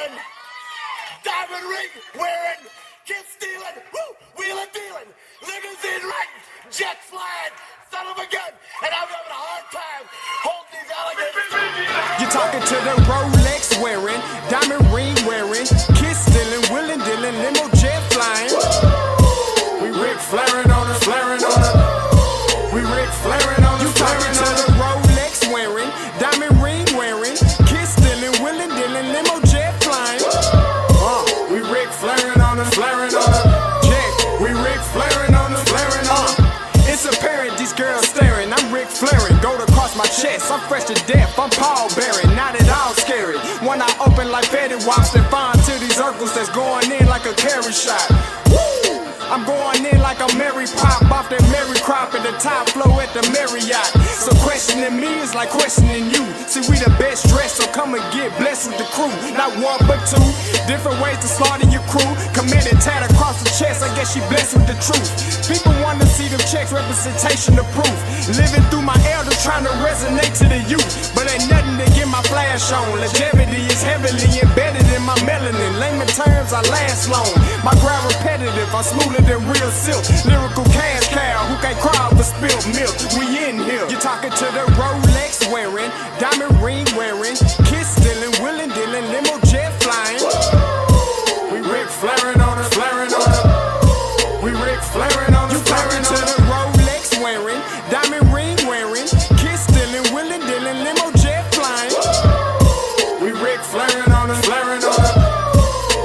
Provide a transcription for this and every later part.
wearing, diamond ring wearing, kiss stealing, wheeling dealing, limousine riding, jet flying, son of a gun, and I'm having a hard time holding these alligators. You're talking to the Rolex wearing, diamond ring wearing, kiss stealing, wheeling dealing, limo jet flying. We Rick flaring on her, flaring on her. We Rick flaring on her, flaring on her. You talking to the Rolex wearing, diamond ring wearing, kiss stealing, wheeling dealing, limo jet flying. We Rick flaring on her, flaring on her. Jack, we Rick flaring on her, flaring on her. It's apparent these girls staring. I'm Rick flaring, gold across my chest. I'm fresh to death, I'm Paul Bearing, not at all scary. When I open like Betty Wops and find to these circles that's going in like a carry shot. Woo! I'm going in like a Mary Pop off that Mary Crop at the top flow at the Marriott. So questioning me is like questioning you. See, we the best dressed, so come and get blessed with the crew. Not one but two, different ways to slaughter your crew. Committed tat across the chest, I guess she blessed with the truth. People want to see them checks, representation of proof. Living through my elders, trying to resonate to the youth. But ain't nothing to get my flash on. Longevity is heavily embedded in my melanin. Layman terms, I last long. My grind repetitive, I'm smoother than real silk. Lyrical cash cow who can't cry over spilled milk. We in here. You're talking to the Rolex wearing, diamond ring wearing, kiss stealing, wheeling dealing, limo jet flying. We Rick flaring on her, flaring on her. We Rick flaring on her, flaring on her. You talking to the Rolex wearing, diamond ring wearing, kiss stealing, wheeling dealing, limo jet flying. We Rick flaring on her, flaring on her.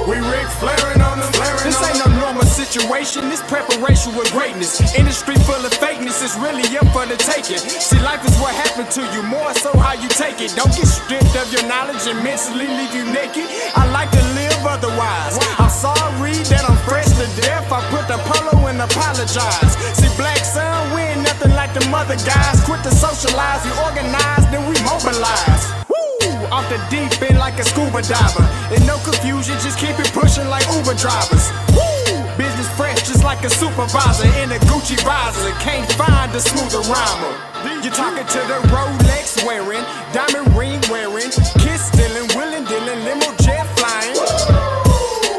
We Rick flaring on her, flaring on her. This ain't no normal situation, this preparation with greatness. Industry full of fakeness, it's really up for the taking. See, life is what happened to you, more so how you take it. Don't get stripped of your knowledge and mentally leave you naked. I like to live otherwise. I'm sorry that I'm fresh to death. I put the polo and apologize. See, black son, we ain't nothing like them other guys. Quit to socialize, we organize, then we mobilize. Off the deep end like a scuba diver. And no confusion, just keep it pushing like Uber drivers. Woo! Business fresh just like a supervisor in a Gucci visor. Can't find a smoother rhymer. You're talking to the Rolex wearing, diamond ring wearing, kiss stealing, wheeling dealing, limo jet flying.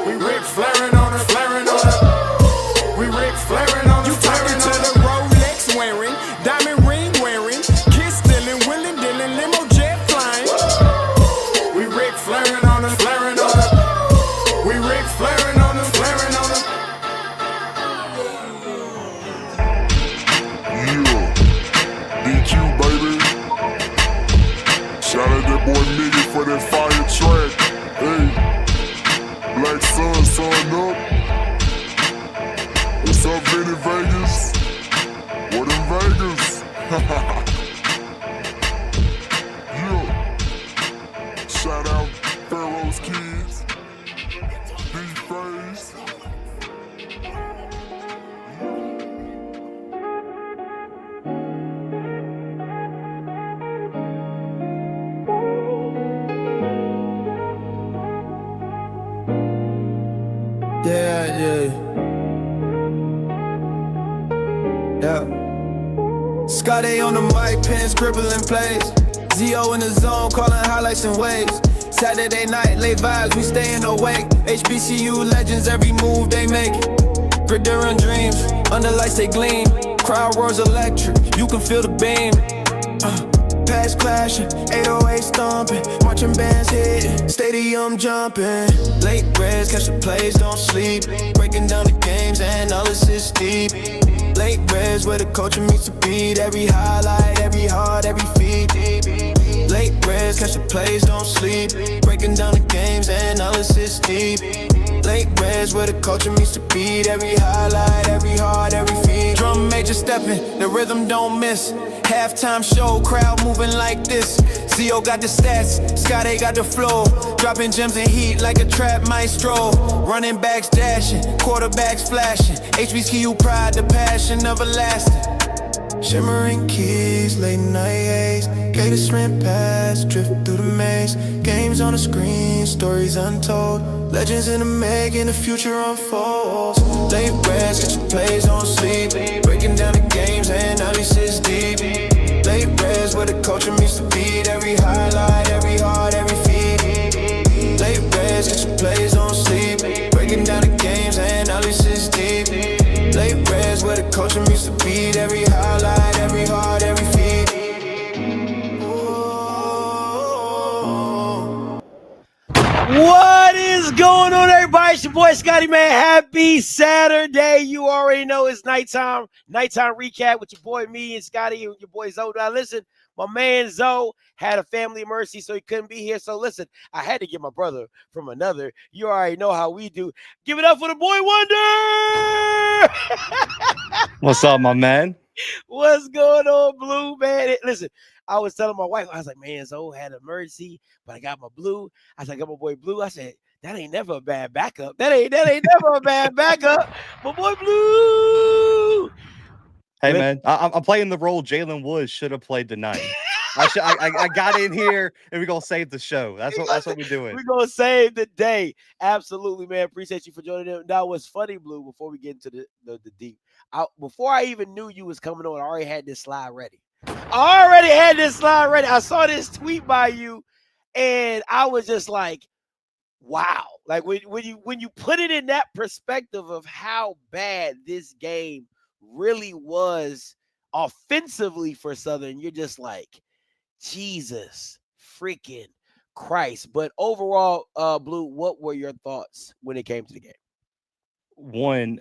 We Rick flaring on her, flaring on her. We Rick flaring on her. You talking to the Rolex wearing, diamond ring wearing, kiss stealing, wheeling dealing, limo jet flying. We Rick flaring on her, flaring on her. We Rick flaring on her, flaring on her. Yeah, DQ baby. Shout out that boy Nigga for that fire track. Hey, Black Sun, sun up. What's up, Vinny Vegas? What in Vegas? Yeah. Shout out Pharaoh's Kids. D-Phase. Yeah. Scottay on the mic, pen scribbling plays. Zo in the zone, calling highlights and waves. Saturday night, late vibes, we staying awake. HBCU legends, every move they make. Gridiron dreams, under lights they gleam. Crowd roars electric, you can feel the beam. Past clashing, 808 stomping, marching bands hitting, stadium jumping. Late Readz, catch the plays, don't sleep. Breaking down the games and all assists deep. Late Readz, where the culture meets the beat. Every highlight, every heart, every feed. Late Readz, catch the plays, don't sleep. Breaking down the games and all assists deep. Late Readz, where the culture meets the beat. Every highlight, every heart, every feed. Drum major stepping, the rhythm don't miss. Halftime show, crowd moving like this. Zo got the stats, Scottay got the flow. Dropping gems and heat like a trap maestro. Running backs dashing, quarterbacks flashing. HBCU pride, the passion everlasting. Shimmering keys, late night haze. Gave a sprint pass, drift through the maze. Games on the screen, stories untold. Legends in the making, the future unfolds. Late Readz, get your plays, don't sleep. Breaking down the games and all these sits deep. Late Readz, where the culture meets the beat. Every highlight, every heart, every feed. Late Readz, get What is going on, everybody? It's your boy Scotty, man. Happy Saturday. You already know it's nighttime recap with your boy, me and Scotty, and your boy Zo. Now, listen, my man Zo had a family emergency, so he couldn't be here. So, listen, I had to get my brother from another. You already know how we do. Give it up for the boy Wonder. What's up, my man? What's going on, Blue, man? Listen, I was telling my wife, I was like, man, Zo had an emergency, but I got my Blue. I said, I got my boy Blue. I said, that ain't never a bad backup. That ain't never a bad backup. My boy Blue. Hey, man, I'm playing the role Jalen Woods should have played tonight. I got in here, and we're going to save the show. That's what we're doing. We're going to save the day. Absolutely, man. Appreciate you for joining in. Now, what's funny, Blue, before we get into the deep, before I even knew you was coming on, I already had this slide ready. I saw this tweet by you, and I was just like, wow. Like, when you put it in that perspective of how bad this game really was offensively for Southern, you're just like, Jesus freaking Christ. But overall, Blue, what were your thoughts when it came to the game? One,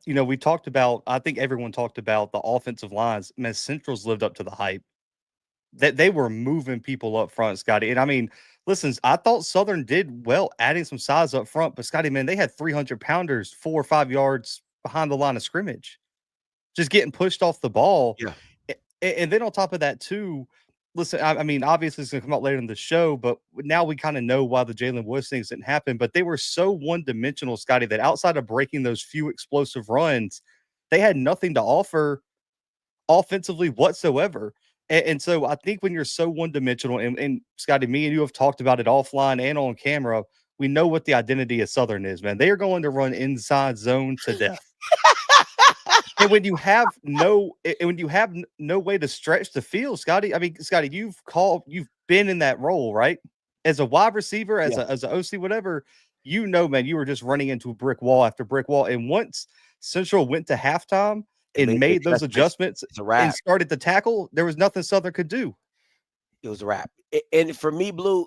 we talked about, I think everyone talked about the offensive lines. Man, Central's lived up to the hype. That they were moving people up front, Scotty. And I mean, listen, I thought Southern did well adding some size up front, but Scotty, man, they had 300-pounders 4 or 5 yards behind the line of scrimmage, just getting pushed off the ball. Yeah. And then on top of that, too, listen, I mean, obviously it's going to come out later in the show, but now we kind of know why the Jalen Woods things didn't happen. But they were so one-dimensional, Scotty, that outside of breaking those few explosive runs, they had nothing to offer offensively whatsoever. And so I think when you're so one-dimensional, and Scotty, me and you have talked about it offline and on camera, we know what the identity of Southern is, man. They are going to run inside zone to death. And when you have no way to stretch the field, Scotty, I mean, Scotty, you've been in that role, right? As a wide receiver, as an OC, whatever, man, you were just running into brick wall after brick wall. And once Central went to halftime and made those adjustments and started to tackle, there was nothing Southern could do. It was a wrap. And for me, Blue,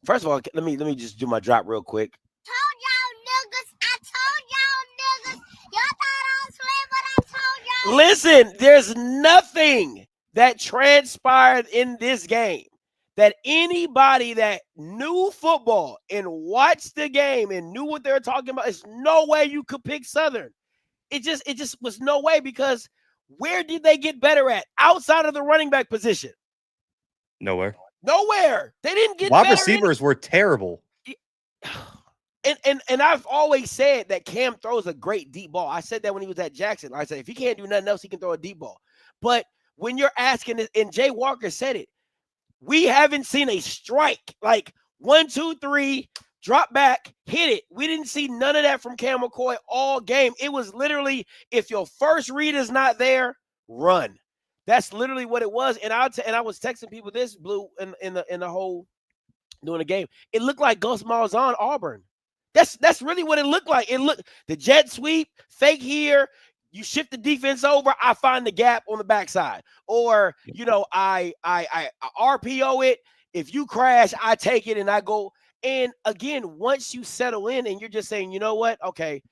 first of all, let me just do my drop real quick. Listen, there's nothing that transpired in this game that anybody that knew football and watched the game and knew what they were talking about, there's no way you could pick Southern. It just was no way, because where did they get better at outside of the running back position? Nowhere. They didn't get wide better. Receivers were terrible. And I've always said that Cam throws a great deep ball. I said that when he was at Jackson. I said, if he can't do nothing else, he can throw a deep ball. But when you're asking, and Jay Walker said it, we haven't seen a strike, like 1, 2, 3, drop back, hit it. We didn't see none of that from Cam McCoy all game. It was literally, if your first read is not there, run. That's literally what it was. And I was texting people this, Blue, in the whole doing the game. It looked like Gus Malzahn Auburn. That's really what it looked like. It looked the jet sweep, fake here. You shift the defense over. I find the gap on the backside, or I RPO it. If you crash, I take it and I go. And again, once you settle in and you're just saying, you know what? Okay,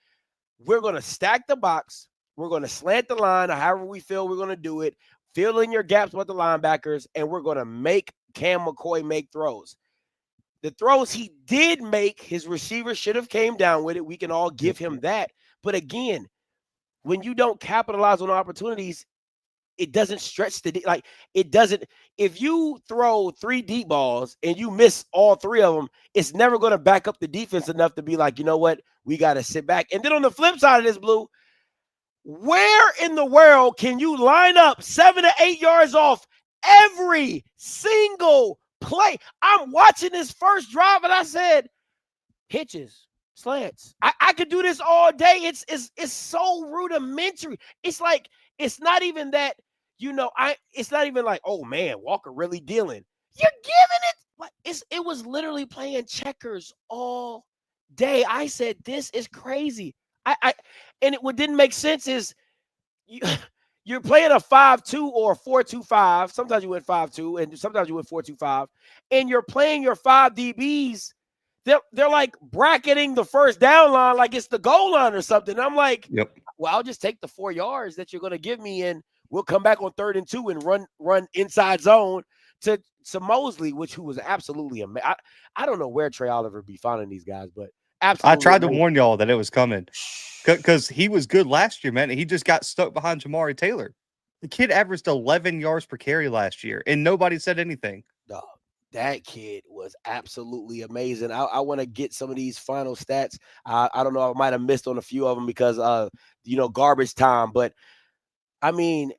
we're gonna stack the box. We're gonna slant the line, or however we feel we're gonna do it. Fill in your gaps with the linebackers, and we're gonna make Cam McCoy make throws. The throws he did make, his receiver should have came down with it. We can all give him that. But again, when you don't capitalize on opportunities, it doesn't stretch it doesn't. If you throw 3 deep balls and you miss all 3 of them, it's never going to back up the defense enough to be like, you know what, we got to sit back. And then on the flip side of this, Blue, where in the world can you line up 7 to 8 yards off every single play? I'm watching this first drive and I said, hitches, slants. I could do this all day. It's so rudimentary. It's like, it's not even that, it's not even like, oh man, Walker really dealing. You're giving it like it was literally playing checkers all day. I said, this is crazy. And what didn't make sense is you're playing a 5-2 or a 4-2-5. Sometimes you went 5-2 and sometimes you went 4-2-5. And you're playing your 5 DBs. they're like bracketing the first down line like it's the goal line or something. I'm like, Yep. well, I'll just take the 4 yards that you're going to give me, and we'll come back on 3rd and 2 and run inside zone to Mosley, who was absolutely amazing. I don't know where Trey Oliver be finding these guys, but absolutely. I tried to warn y'all that it was coming because he was good last year, man. He just got stuck behind Jamari Taylor. The kid averaged 11 yards per carry last year, and nobody said anything. Dog, that kid was absolutely amazing. I want to get some of these final stats. I don't know. I might have missed on a few of them because, garbage time. But, I mean.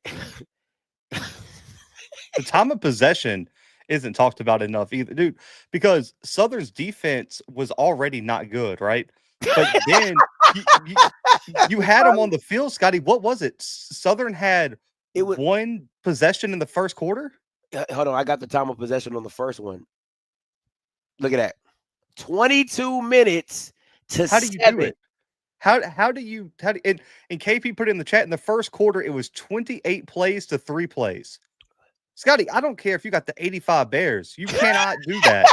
The time of possession isn't talked about enough either, dude, because Southern's defense was already not good, right? But then you had them on the field, Scotty. What was it? Southern had one possession in the first quarter? Hold on. I got the time of possession on the first one. Look at that. 22 minutes to 7. How do you do it? How do you and KP put it in the chat in the first quarter, it was 28 plays to 3 plays. Scotty, I don't care if you got the 85 Bears. You cannot do that.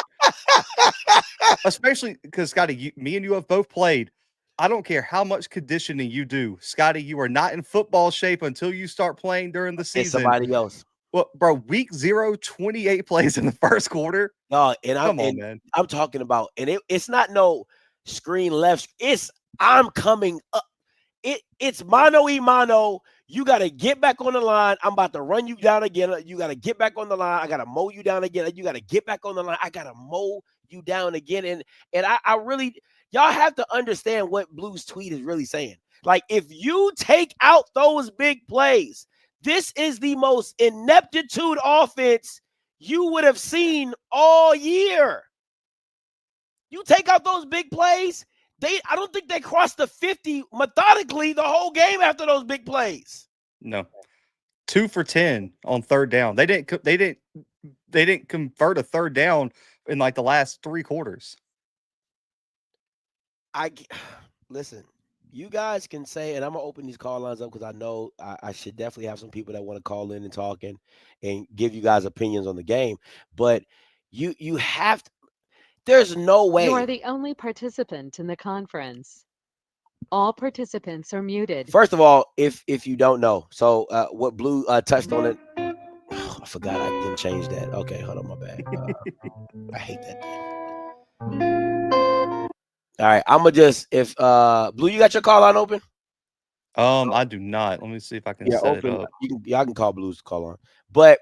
Especially because, Scotty, me and you have both played. I don't care how much conditioning you do. Scotty, you are not in football shape until you start playing during the season. It's somebody else. Well, bro, week 0, 28 plays in the first quarter. No, and Come on, man. I'm talking about, and it's not no screen left. It's I'm coming up. It's mano y mano. You got to get back on the line. I'm about to run you down again. You got to get back on the line. I got to mow you down again. You got to get back on the line. I got to mow you down again. And I really, y'all have to understand what Blue's tweet is really saying. Like, if you take out those big plays, this is the most ineptitude offense you would have seen all year. You take out those big plays, I don't think they crossed the 50 methodically the whole game after those big plays. No. 2 for 10 on 3rd down. They didn't convert a 3rd down in like the last 3 quarters. Listen, you guys can say, and I'm gonna open these call lines up because I know I should definitely have some people that want to call in and talk and give you guys opinions on the game. But you have to. There's no way. You are the only participant in the conference. All participants are muted. First of all, if you don't know, so what Blue touched on it. Oh, I forgot I didn't change that. Okay, hold on, my bad. I hate that thing. All right, I'm gonna just Blue, you got your call line open? I do not. Let me see if I can set open. it up. Y'all can call Blue's call on, but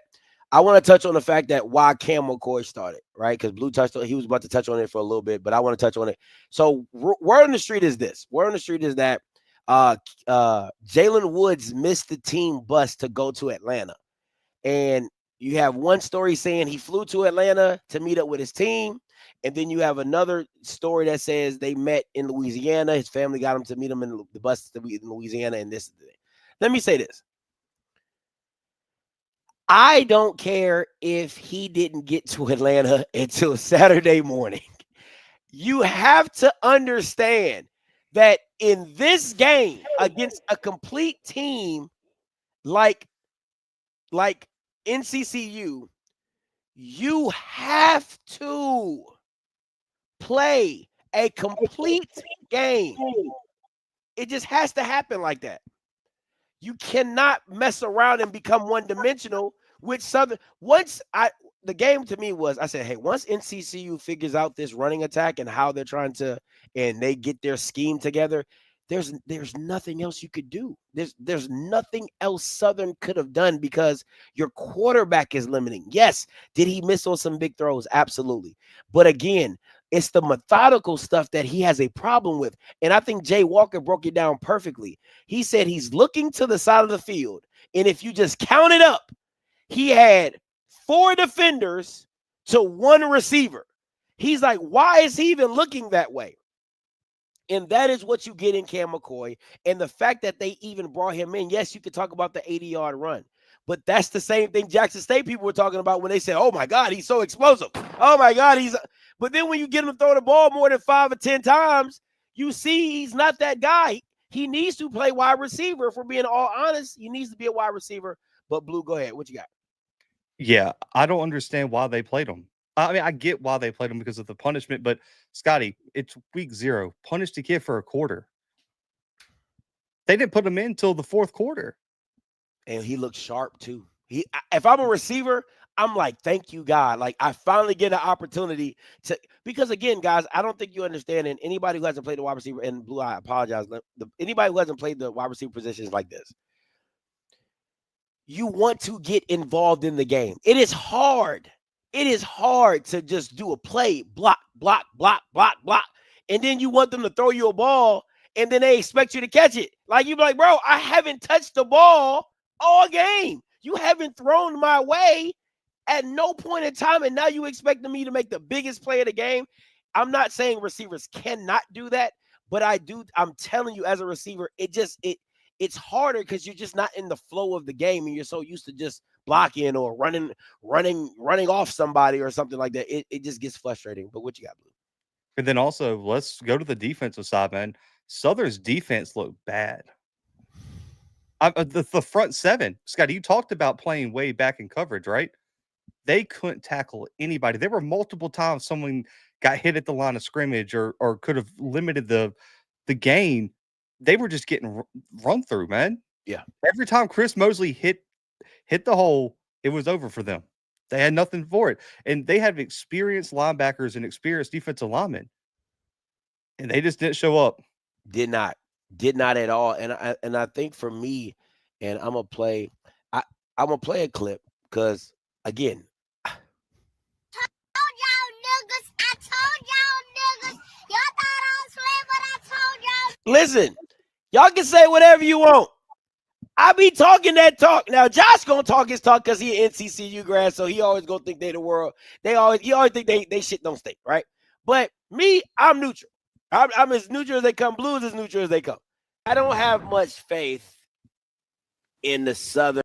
I want to touch on the fact that why Cam McCoy started, right? Because Blue touched on, he was about to touch on it for a little bit, but I want to touch on it. So word on the street is this. Word on the street is that Jalen Woods missed the team bus to go to Atlanta. And you have one story saying he flew to Atlanta to meet up with his team. And then you have another story that says they met in Louisiana. His family got him to meet him in the bus to meet in Louisiana. And this is the thing. Let me say this. I don't care if he didn't get to Atlanta until Saturday morning. You have to understand that in this game against a complete team like NCCU, you have to play a complete game. It just has to happen like that. You cannot mess around and become one-dimensional with Southern. The game to me was, I said, hey, once NCCU figures out this running attack and how they're trying to, and they get their scheme together, there's nothing else you could do. There's nothing else Southern could have done because your quarterback is limiting. Yes, did he miss on some big throws? Absolutely. But again, it's the methodical stuff that he has a problem with. And I think Jay Walker broke it down perfectly. He said he's looking to the side of the field. And if you just count it up, he had 4 defenders to 1 receiver. He's like, why is he even looking that way? And that is what you get in Cam McCoy. And the fact that they even brought him in, yes, you could talk about the 80-yard run. But that's the same thing Jackson State people were talking about when they said, oh, my God, he's so explosive. Oh, my God, But then when you get him to throw the ball more than 5 or 10 times, you see he's not that guy. He needs to play wide receiver. If we're being all honest, he needs to be a wide receiver. But Blue, go ahead. What you got? Yeah, I don't understand why they played him. I mean, I get why they played him because of the punishment, but Scotty, it's week 0. Punish the kid for a quarter. They didn't put him in until the 4th quarter. And he looked sharp too. If I'm a receiver, I'm like, thank you, God. Like, I finally get an opportunity to, because again, guys, I don't think you understand. And anybody who hasn't played the wide receiver, and Blue, I apologize. Anybody who hasn't played the wide receiver positions like this, you want to get involved in the game. It is hard. It is hard to just do a play, block, block, block, block, block. And then you want them to throw you a ball, and then they expect you to catch it. Like, you be like, bro, I haven't touched the ball all game. You haven't thrown my way at no point in time, and now you expecting me to make the biggest play of the game. I'm not saying receivers cannot do that, but I do. I'm telling you, as a receiver, it's harder because you're just not in the flow of the game, and you're so used to just blocking or running off somebody or something like that. It just gets frustrating. But what you got, Blue? And then also, let's go to the defensive side, man. Southern's defense looked bad. The front 7, Scotty, you talked about playing way back in coverage, right? They couldn't tackle anybody. There were multiple times someone got hit at the line of scrimmage or could have limited the gain. They were just getting run through, man. Yeah. Every time Chris Mosley hit the hole, it was over for them. They had nothing for it. And they had experienced linebackers and experienced defensive linemen. And they just didn't show up. Did not at all. And I think for me, and I'm gonna play a clip because again, I told y'all niggas. Y'all thought I was playing, but I told y'all. Listen, y'all can say whatever you want. I be talking that talk. Now Josh gonna talk his talk because he an NCCU grad, so he always gonna think they the world. He always think they shit don't stink, right? But me, I'm neutral. I'm as neutral as they come. Blues as neutral as they come. I don't have much faith in the Southern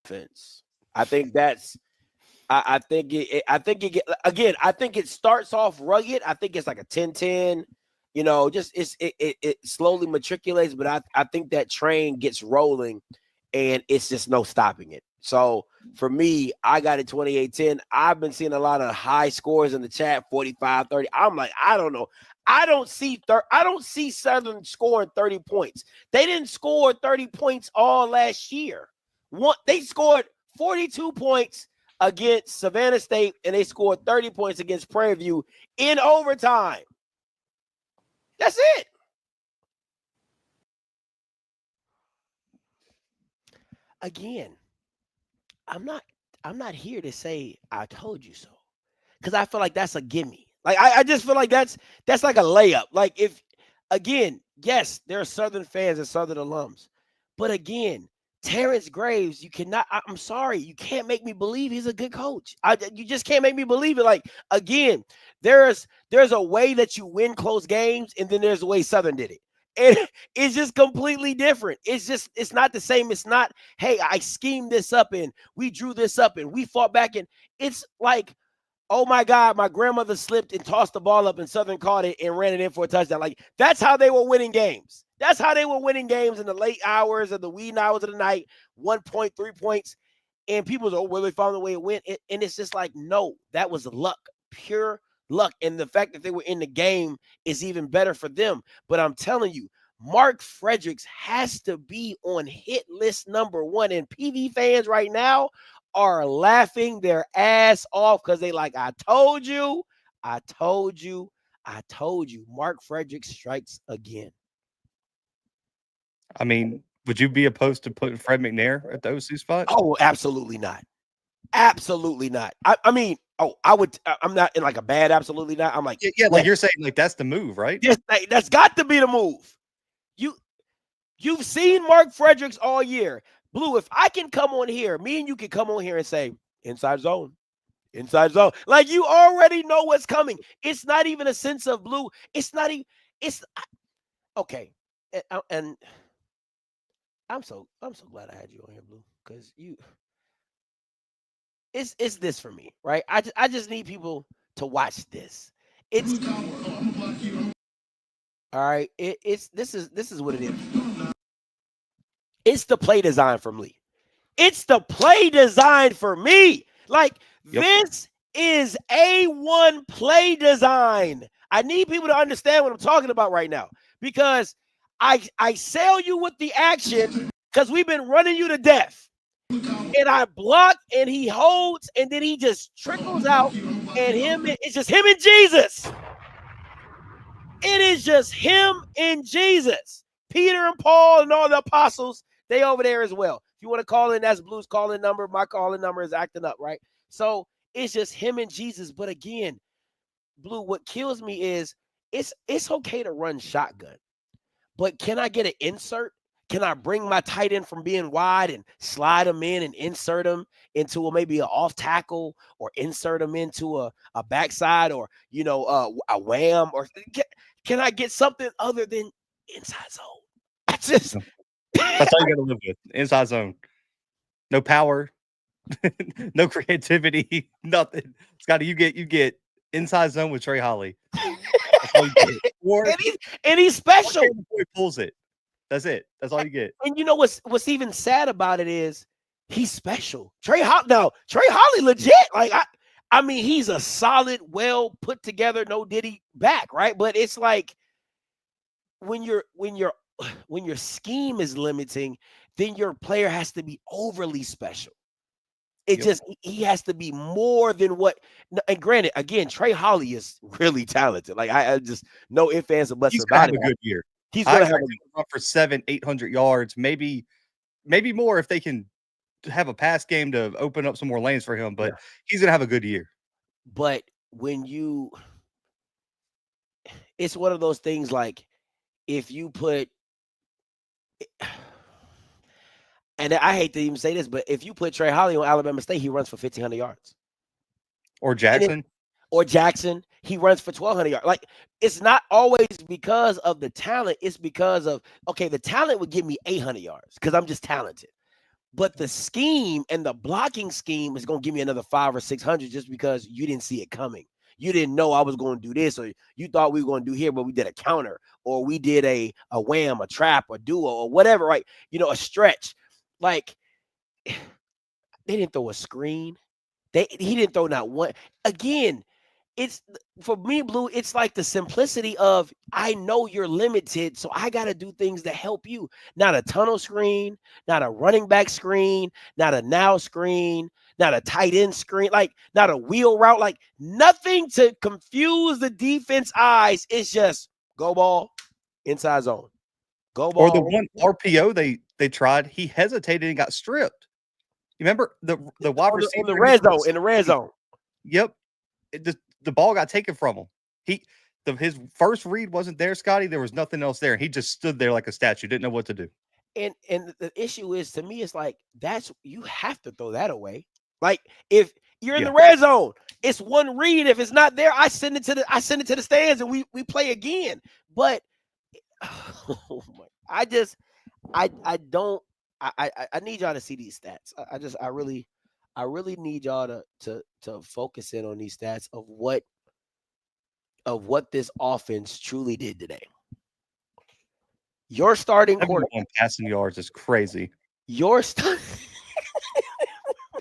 offense. I think that's. I think it starts off rugged. I think it's like a 10-10. You know, just it slowly matriculates, but I think that train gets rolling, and it's just no stopping it. So for me, I got it 28-10. I've been seeing a lot of high scores in the chat, 45-30. I'm like, I don't know. I don't see Southern scoring 30 points. They didn't score 30 points all last year. They scored 42 points against Savannah State, and they scored 30 points against Prairie View in overtime. That's it. Again, I'm not here to say I told you so, because I feel like that's a gimme. Like I just feel like that's like a layup. Like, if again, yes, there are Southern fans and Southern alums, but again, Terrence Graves, you cannot. I'm sorry, you can't make me believe he's a good coach. You just can't make me believe it. Like, again, there's a way that you win close games, and then there's a way Southern did it. And it's just completely different. It's not the same. It's not, hey, I schemed this up and we drew this up and we fought back. And it's like, oh my God, my grandmother slipped and tossed the ball up and Southern caught it and ran it in for a touchdown. Like, that's how they were winning games. That's how they were winning games in the late hours of the wee hours of the night, 1 point, 3 points. And people say, oh, well, they found the way it went. And it's just like, no, that was luck, pure luck. And the fact that they were in the game is even better for them. But I'm telling you, Mark Fredericks has to be on hit list number 1. And PV fans right now are laughing their ass off because they like, I told you. Mark Fredericks strikes again. I mean, would you be opposed to putting Fred McNair at the OC spot? Oh, absolutely not. Absolutely not. I mean, I would. I'm not in like a bad absolutely not. I'm like, yeah, like you're saying, like that's the move, right? Yes, that's got to be the move. You've seen Mark Fredericks all year. Blue, if I can come on here, me and you can come on here and say, inside zone. Like, you already know what's coming. It's not even a sense of Blue. It's not even, okay. And I'm so glad I had you on here, Blue, because it's this for me, right? I just need people to watch this. All right. This is what it is. It's the play design from Lee. It's the play design for me. Like, this is A1 play design. I need people to understand what I'm talking about right now, because I sell you with the action because we've been running you to death. And I block and he holds and then he just trickles out, and it's just him and Jesus. It is just him and Jesus. Peter and Paul and all the apostles, they over there as well. If you want to call in, that's Blue's calling number. My calling number is acting up, right? So it's just him and Jesus. But again, Blue, what kills me is it's okay to run shotgun, but can I get an insert? Can I bring my tight end from being wide and slide him in and insert him into maybe an off tackle, or insert him into a backside, or a wham, or can I get something other than inside zone? That's all you got to live with. Inside zone. No power, no creativity, nothing. Scotty, you get inside zone with Trey Holly. That's all you get. And he's special. He pulls it. That's it. That's all you get. And you know what's even sad about it is he's special. Trey Holly legit. Like I mean, he's a solid, well put together, no diddy back, right? But it's like when your scheme is limiting, then your player has to be overly special. He has to be more than what. And granted, again, Trey Holly is really talented. Like I just no ifs, ands, or buts about it. He's gonna have a good year. He's gonna have a run for 700-800 yards, maybe more if they can have a pass game to open up some more lanes for him. But he's gonna have a good year. But it's one of those things, like if you put, and I hate to even say this, but if you put Trey Holly on Alabama State, he runs for 1,500 yards. Or Jackson. He runs for 1,200 yards. Like, it's not always because of the talent. It's because of, the talent would give me 800 yards because I'm just talented. But the scheme and the blocking scheme is going to give me another 500 or 600 just because you didn't see it coming. You didn't know I was going to do this, or you thought we were going to do here, but we did a counter, or we did a wham, a trap, a duo, or whatever, right? A stretch. Like, they didn't throw a screen. He didn't throw not one. Again, it's for me, Blue, it's like the simplicity of, I know you're limited, so I got to do things that help you. Not a tunnel screen, not a running back screen, not a now screen, not a tight end screen, like not a wheel route, like nothing to confuse the defense eyes. It's just go ball, inside zone. Go ball. Or the one RPO they tried, he hesitated and got stripped. You remember the wide receiver in the red zone. Yep. The ball got taken from him. His first read wasn't there, Scotty. There was nothing else there. He just stood there like a statue, didn't know what to do. And the issue is, to me, it's like, you have to throw that away. Like, if you're in the red zone, it's one read. If it's not there, I send it to the stands and we play again. But I need y'all to see these stats. I really need y'all to focus in on these stats of what this offense truly did today. Your starting quarterback passing yards is crazy.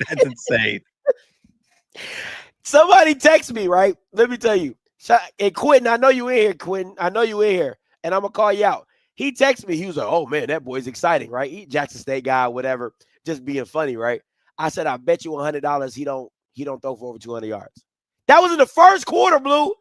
That's insane. Somebody text me, right? Let me tell you. Hey, Quentin, I know you in here, Quentin. I know you in here, and I'm gonna call you out. He texted me. He was like, "Oh man, that boy's exciting, right? He Jackson State guy, whatever, just being funny, right?" I said, "I bet you $100 he don't throw for over 200 yards." That was in the first quarter, Blue.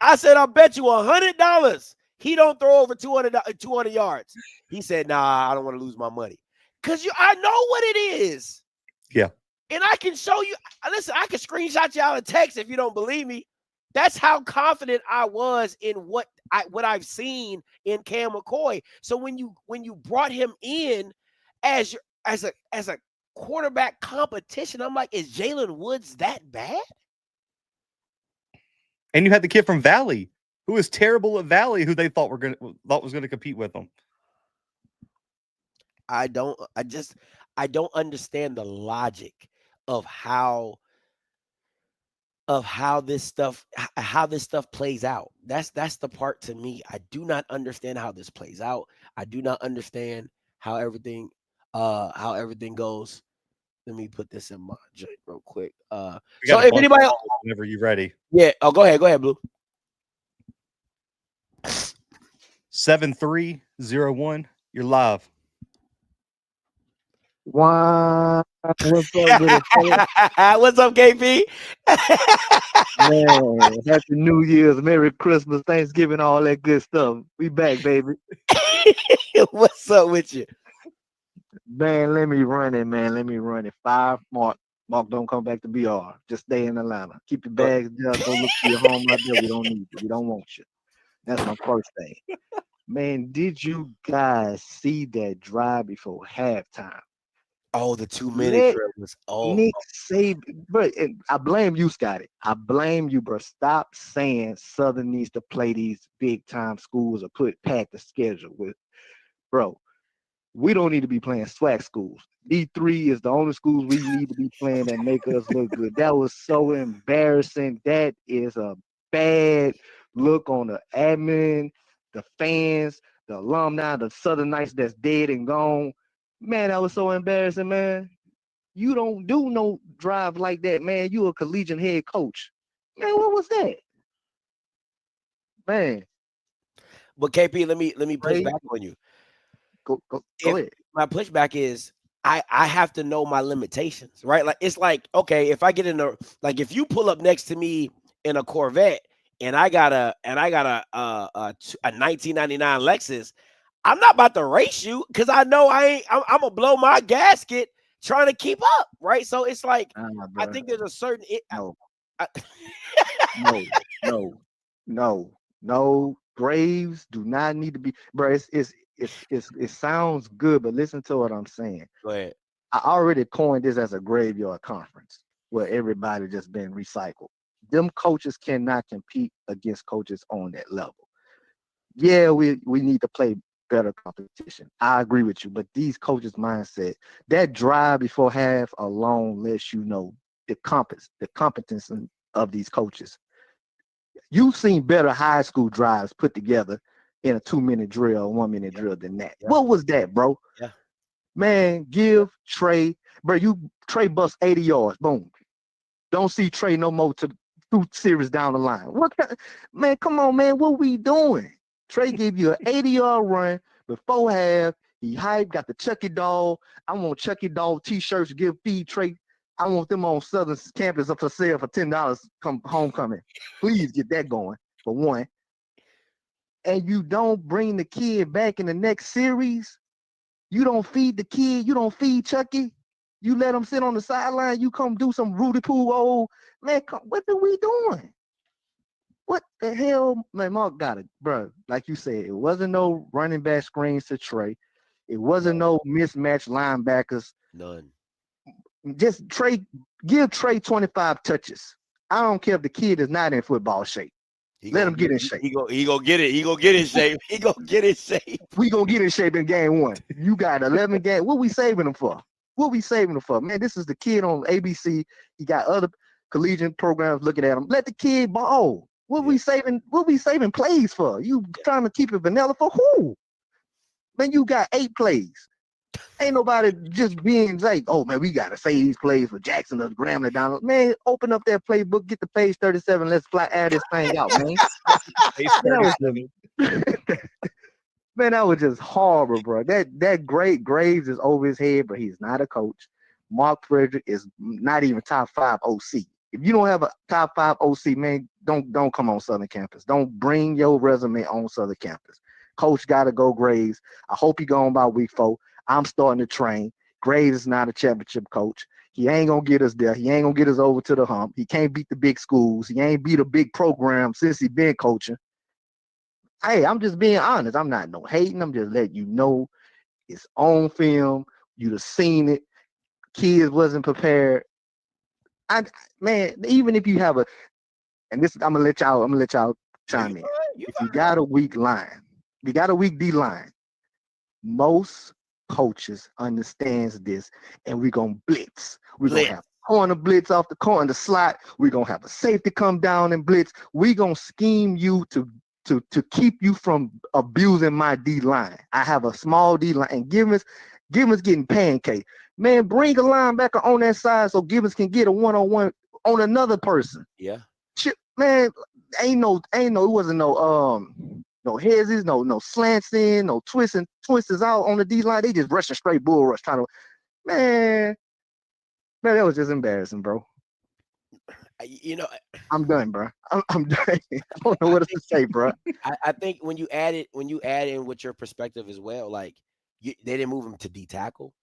I said, "I bet you $100 he don't throw over 200 yards." He said, "Nah, I don't want to lose my money, cause I know what it is." Yeah, and I can show you. Listen, I can screenshot you out a text if you don't believe me. That's how confident I was in what I've seen in Cam McCoy. So when you brought him in as a quarterback competition, I'm like, is Jalen Woods that bad? And you had the kid from Valley, who was terrible at Valley, who they thought was gonna compete with them. I don't understand the logic of how this stuff plays out. That's the part, to me. I do not understand how this plays out. I do not understand how everything goes. Let me put this in my joint real quick. We So got a if bunch anybody, of calls whenever you're ready. yeah, go ahead, Blue. 7301. You're live. Wow, what's up with it, fella? What's up, KP? Man, happy New Year's, Merry Christmas, Thanksgiving, all that good stuff. We back, baby. What's up with you? Man, let me run it, man. Let me run it. 5 Mark. Mark, don't come back to BR. Just stay in Atlanta. Keep your bags there. Go look for your home out there. We don't need you. We don't want you. That's my first thing. Man, did you guys see that drive before halftime? Oh, the 2-minute Let drill was Nick Saban, bro, and I blame you, Scotty. I blame you, bro. Stop saying Southern needs to play these big time schools or pack the schedule with, bro. We don't need to be playing SWAC schools. D3 is the only schools we need to be playing that make us look good. That was so embarrassing. That is a bad look on the admin, the fans, the alumni, the Southern Knights that's dead and gone. Man, that was so embarrassing, man. You don't do no drive like that, man. You a collegiate head coach. Man, what was that? Man. But KP, let me push Right. back on you. Go ahead. My pushback is I have to know my limitations, right? Like it's like, okay, if I get in if you pull up next to me in a Corvette and I got a 1999 Lexus, I'm not about to race you because I know I'm gonna blow my gasket trying to keep up, right? So it's like I think there's a certain No. Graves do not need to be, bro. It sounds good, but listen to what I'm saying. Go ahead. I already coined this as a graveyard conference where everybody just been recycled. Them coaches cannot compete against coaches on that level. Yeah, we need to play better competition. I agree with you, but these coaches' mindset, that drive before half alone lets you know the competence of these coaches. You've seen better high school drives put together in a 2-minute drill, 1-minute drill than that. Yeah. What was that, bro? Yeah. Man, give Trey, bro. Trey bust 80 yards. Boom. Don't see Trey no more to 2 series down the line. Man, come on, man. What we doing? Trey gave you an 80-yard run before half. He hyped, got the Chucky doll. I want Chucky doll t-shirts. Feed Trey. I want them on Southern campus up for sale for $10 come homecoming. Please get that going for one. And you don't bring the kid back in the next series. You don't feed the kid. You don't feed Chucky. You let him sit on the sideline. You come do some Rudy Poo. Oh, man, what are we doing? What the hell? Man, Mark got it, bro. Like you said, it wasn't no running back screens to Trey. It wasn't no mismatched linebackers. None. Just give Trey 25 touches. I don't care if the kid is not in football shape. Let him get in shape. He go get it. He go get in shape. He go get in shape. We gonna get in shape in game 1. You got 11 games. What we saving him for? Man, this is the kid on ABC. He got other collegiate programs looking at him. Let the kid ball. What we saving plays for? You trying to keep it vanilla for who? Man, you got 8 plays. Ain't nobody just being like, oh man, we gotta save these plays for Jackson or Grambling down. Man, open up that playbook, get the page 37. Let's add this thing out, man. Man, that was just horrible, bro. That great Graves is over his head, but he's not a coach. Mark Frederick is not even top 5 OC. If you don't have a top 5 OC, man, don't come on Southern campus. Don't bring your resume on Southern campus. Coach got to go Graves. I hope he gone by week 4. I'm starting to train. Graves is not a championship coach. He ain't going to get us there. He ain't going to get us over to the hump. He can't beat the big schools. He ain't beat a big program since he been coaching. Hey, I'm just being honest. I'm not no hating. I'm just letting you know it's on film. You'd have seen it. Kids wasn't prepared. Man, even if you have and this, I'm gonna let y'all chime in. If you got a weak line, if you got a weak D line, most coaches understands this, and we're gonna blitz. We're gonna have corner blitz off the corner, the slot. We're gonna have a safety come down and blitz. We're gonna scheme you to keep you from abusing my D line. I have a small D line, and Givens getting pancake. Man, bring a linebacker on that side so Gibbons can get a one-on-one on another person. Yeah. Man, it wasn't no heads, no slants in, no twisters out on the D line. They just rushing straight bull rush trying to, man, that was just embarrassing, bro. I'm done, bro. I'm done. I don't know what else to say, bro. I think when you add in with your perspective as well, like they didn't move him to D tackle.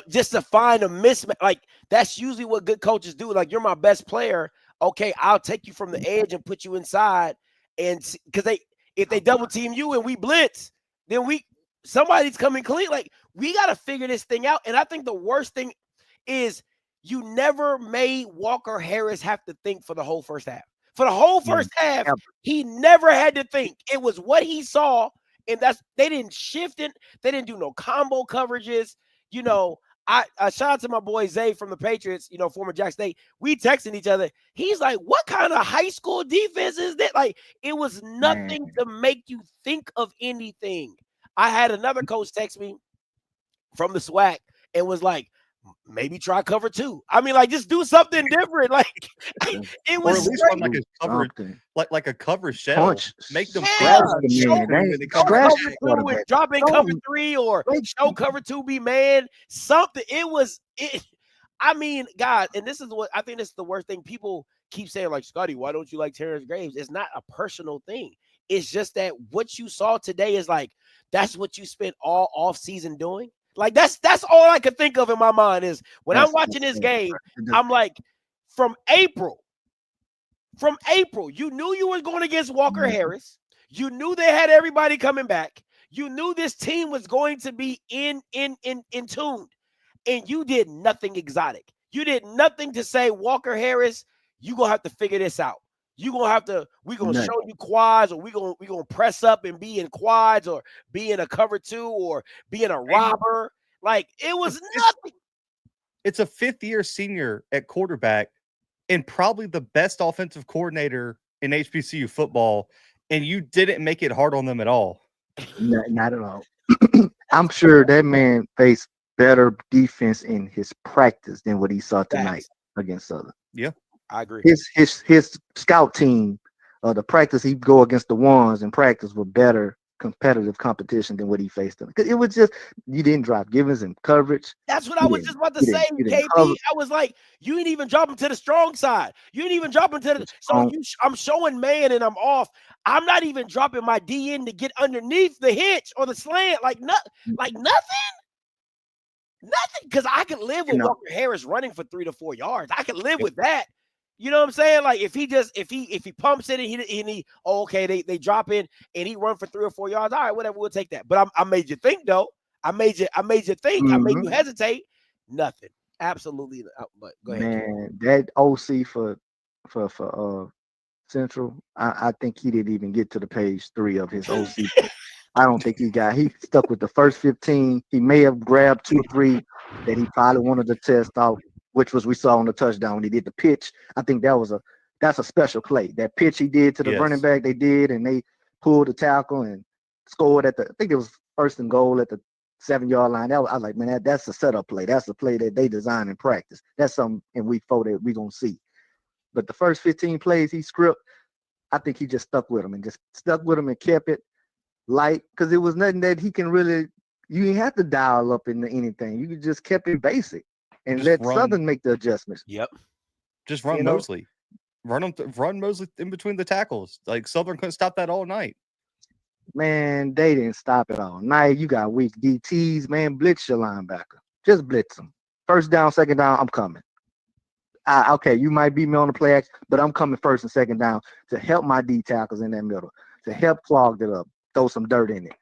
Just to find a mismatch, like that's usually what good coaches do. Like, you're my best player. Okay, I'll take you from the edge and put you inside. And because if they double team you and we blitz, then somebody's coming clean. Like, we got to figure this thing out. And I think the worst thing is you never made Walker Harris have to think for the whole first half. For the whole first half, he never had to think. It was what he saw, and they didn't shift it. They didn't do no combo coverages. I shout out to my boy Zay from the Patriots, former Jack State. We texting each other. He's like, what kind of high school defense is that? Like, it was nothing to make you think of anything. I had another coach text me from the SWAC and was like, maybe try cover 2. I mean, like, just do something different. Like, it was, or at least run like a cover, like a cover shell. Punch. Make them drop in cover 3 or show cover 2 be man. Something. I mean, God, and this is what I think. This is the worst thing. People keep saying, like, Scotty, why don't you like Terrence Graves? It's not a personal thing. It's just that what you saw today is like, that's what you spent all off season doing. Like, that's all I could think of in my mind is when I'm watching this game, I'm like, from April, you knew you were going against Walker Harris. You knew they had everybody coming back. You knew this team was going to be in tuned, and you did nothing exotic. You did nothing to say, Walker Harris, you're going to have to figure this out. We're going to show you quads, or we're going to press up and be in quads, or be in a cover 2, or be in a robber. Like, it was nothing. It's a 5th-year senior at quarterback and probably the best offensive coordinator in HBCU football, and you didn't make it hard on them at all. Not at all. I'm sure that man faced better defense in his practice than what he saw tonight against Southern. Yeah. I agree. His scout team, the practice he'd go against the ones in practice were better competitive competition than what he faced them. Because it was just, you didn't drop Givens in coverage. That's what I was just about to say, KB. I was like, you didn't even drop him to the strong side. You didn't even drop him to the so I'm showing man and I'm off. I'm not even dropping my D in to get underneath the hitch or the slant. Like nothing. Because I could live with Walker Harris running for 3 to 4 yards. I could live with that. You know what I'm saying? Like, if he pumps it and they drop in and he run for 3 or 4 yards, all right, whatever, we'll take that. But I made you think, though. I made you think. Mm-hmm. I made you hesitate. Nothing. Absolutely. But go ahead. Man, that OC for Central, I think he didn't even get to the page 3 of his OC. I don't think he stuck with the first 15. He may have grabbed 2 or 3 that he probably wanted to test out, which was we saw on the touchdown when he did the pitch. I think that's a special play. That pitch he did to the running back, they did, and they pulled the tackle and scored I think it was 1st and goal at the 7-yard line. I was like, man, that's a setup play. That's a play that they designed in practice. That's something in week 4 that we're going to see. But the first 15 plays he script, I think he just stuck with him and kept it light, because it was nothing that he can really, you didn't have to dial up into anything. You just kept it basic and let Southern make the adjustments. Yep. Just run Mosley. Run Mosley in between the tackles. Like, Southern couldn't stop that all night. Man, they didn't stop it all night. You got weak DTs, man. Blitz your linebacker. Just blitz them. 1st down, 2nd down, I'm coming. Okay, you might beat me on the play action, but I'm coming 1st and 2nd down to help my D tackles in that middle, to help clog it up, throw some dirt in it.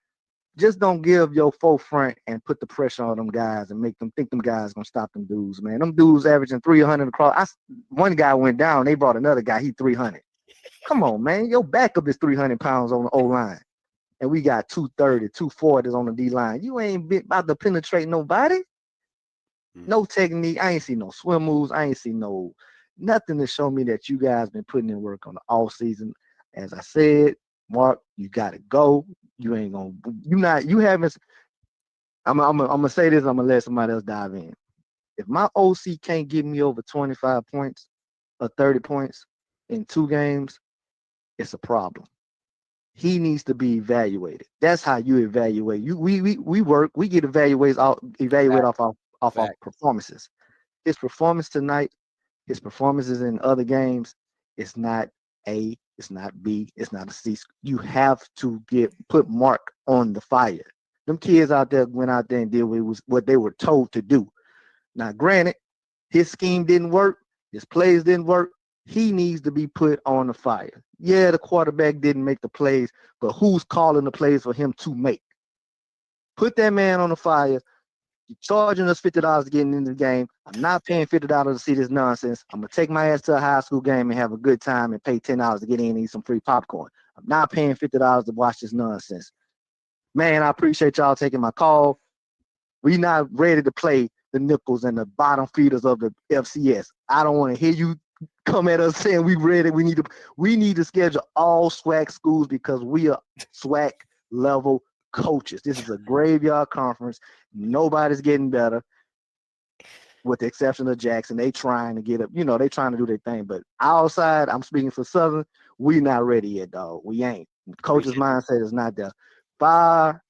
Just don't give your full front and put the pressure on them guys and make them think them guys gonna stop them dudes, man. Them dudes averaging 300 across. One guy went down, they brought another guy, he 300. Come on, man. Your backup is 300 pounds on the O-line. And we got 230, 240s on the D-line. You ain't about to penetrate nobody. No technique. I ain't see no swim moves. I ain't see nothing to show me that you guys been putting in work on the off season. As I said, Mark, you gotta go. You ain't gonna. I'm gonna say this. I'm gonna let somebody else dive in. If my OC can't give me over 25 points or 30 points in 2 games, it's a problem. He needs to be evaluated. That's how you evaluate. We get evaluated off our performances. His performance tonight, his performances in other games, it's not A, it's not B, it's not a C. You have to put Mark on the fire. Them kids out there went out there and did what they were told to do. Now, granted, his scheme didn't work, his plays didn't work. He needs to be put on the fire. Yeah, the quarterback didn't make the plays, but who's calling the plays for him to make? Put that man on the fire. You're charging us $50 to get into the game. I'm not paying $50 to see this nonsense. I'm going to take my ass to a high school game and have a good time and pay $10 to get in and eat some free popcorn. I'm not paying $50 to watch this nonsense. Man, I appreciate y'all taking my call. We're not ready to play the nickels and the bottom feeders of the FCS. I don't want to hear you come at us saying we ready. We need to schedule all SWAC schools because we are SWAC level coaches. This is a graveyard conference. Nobody's getting better, with the exception of Jackson. They trying to get up. They trying to do their thing. But outside, I'm speaking for Southern. We not ready yet, dog. We ain't. The coach's mindset is not there. Fire,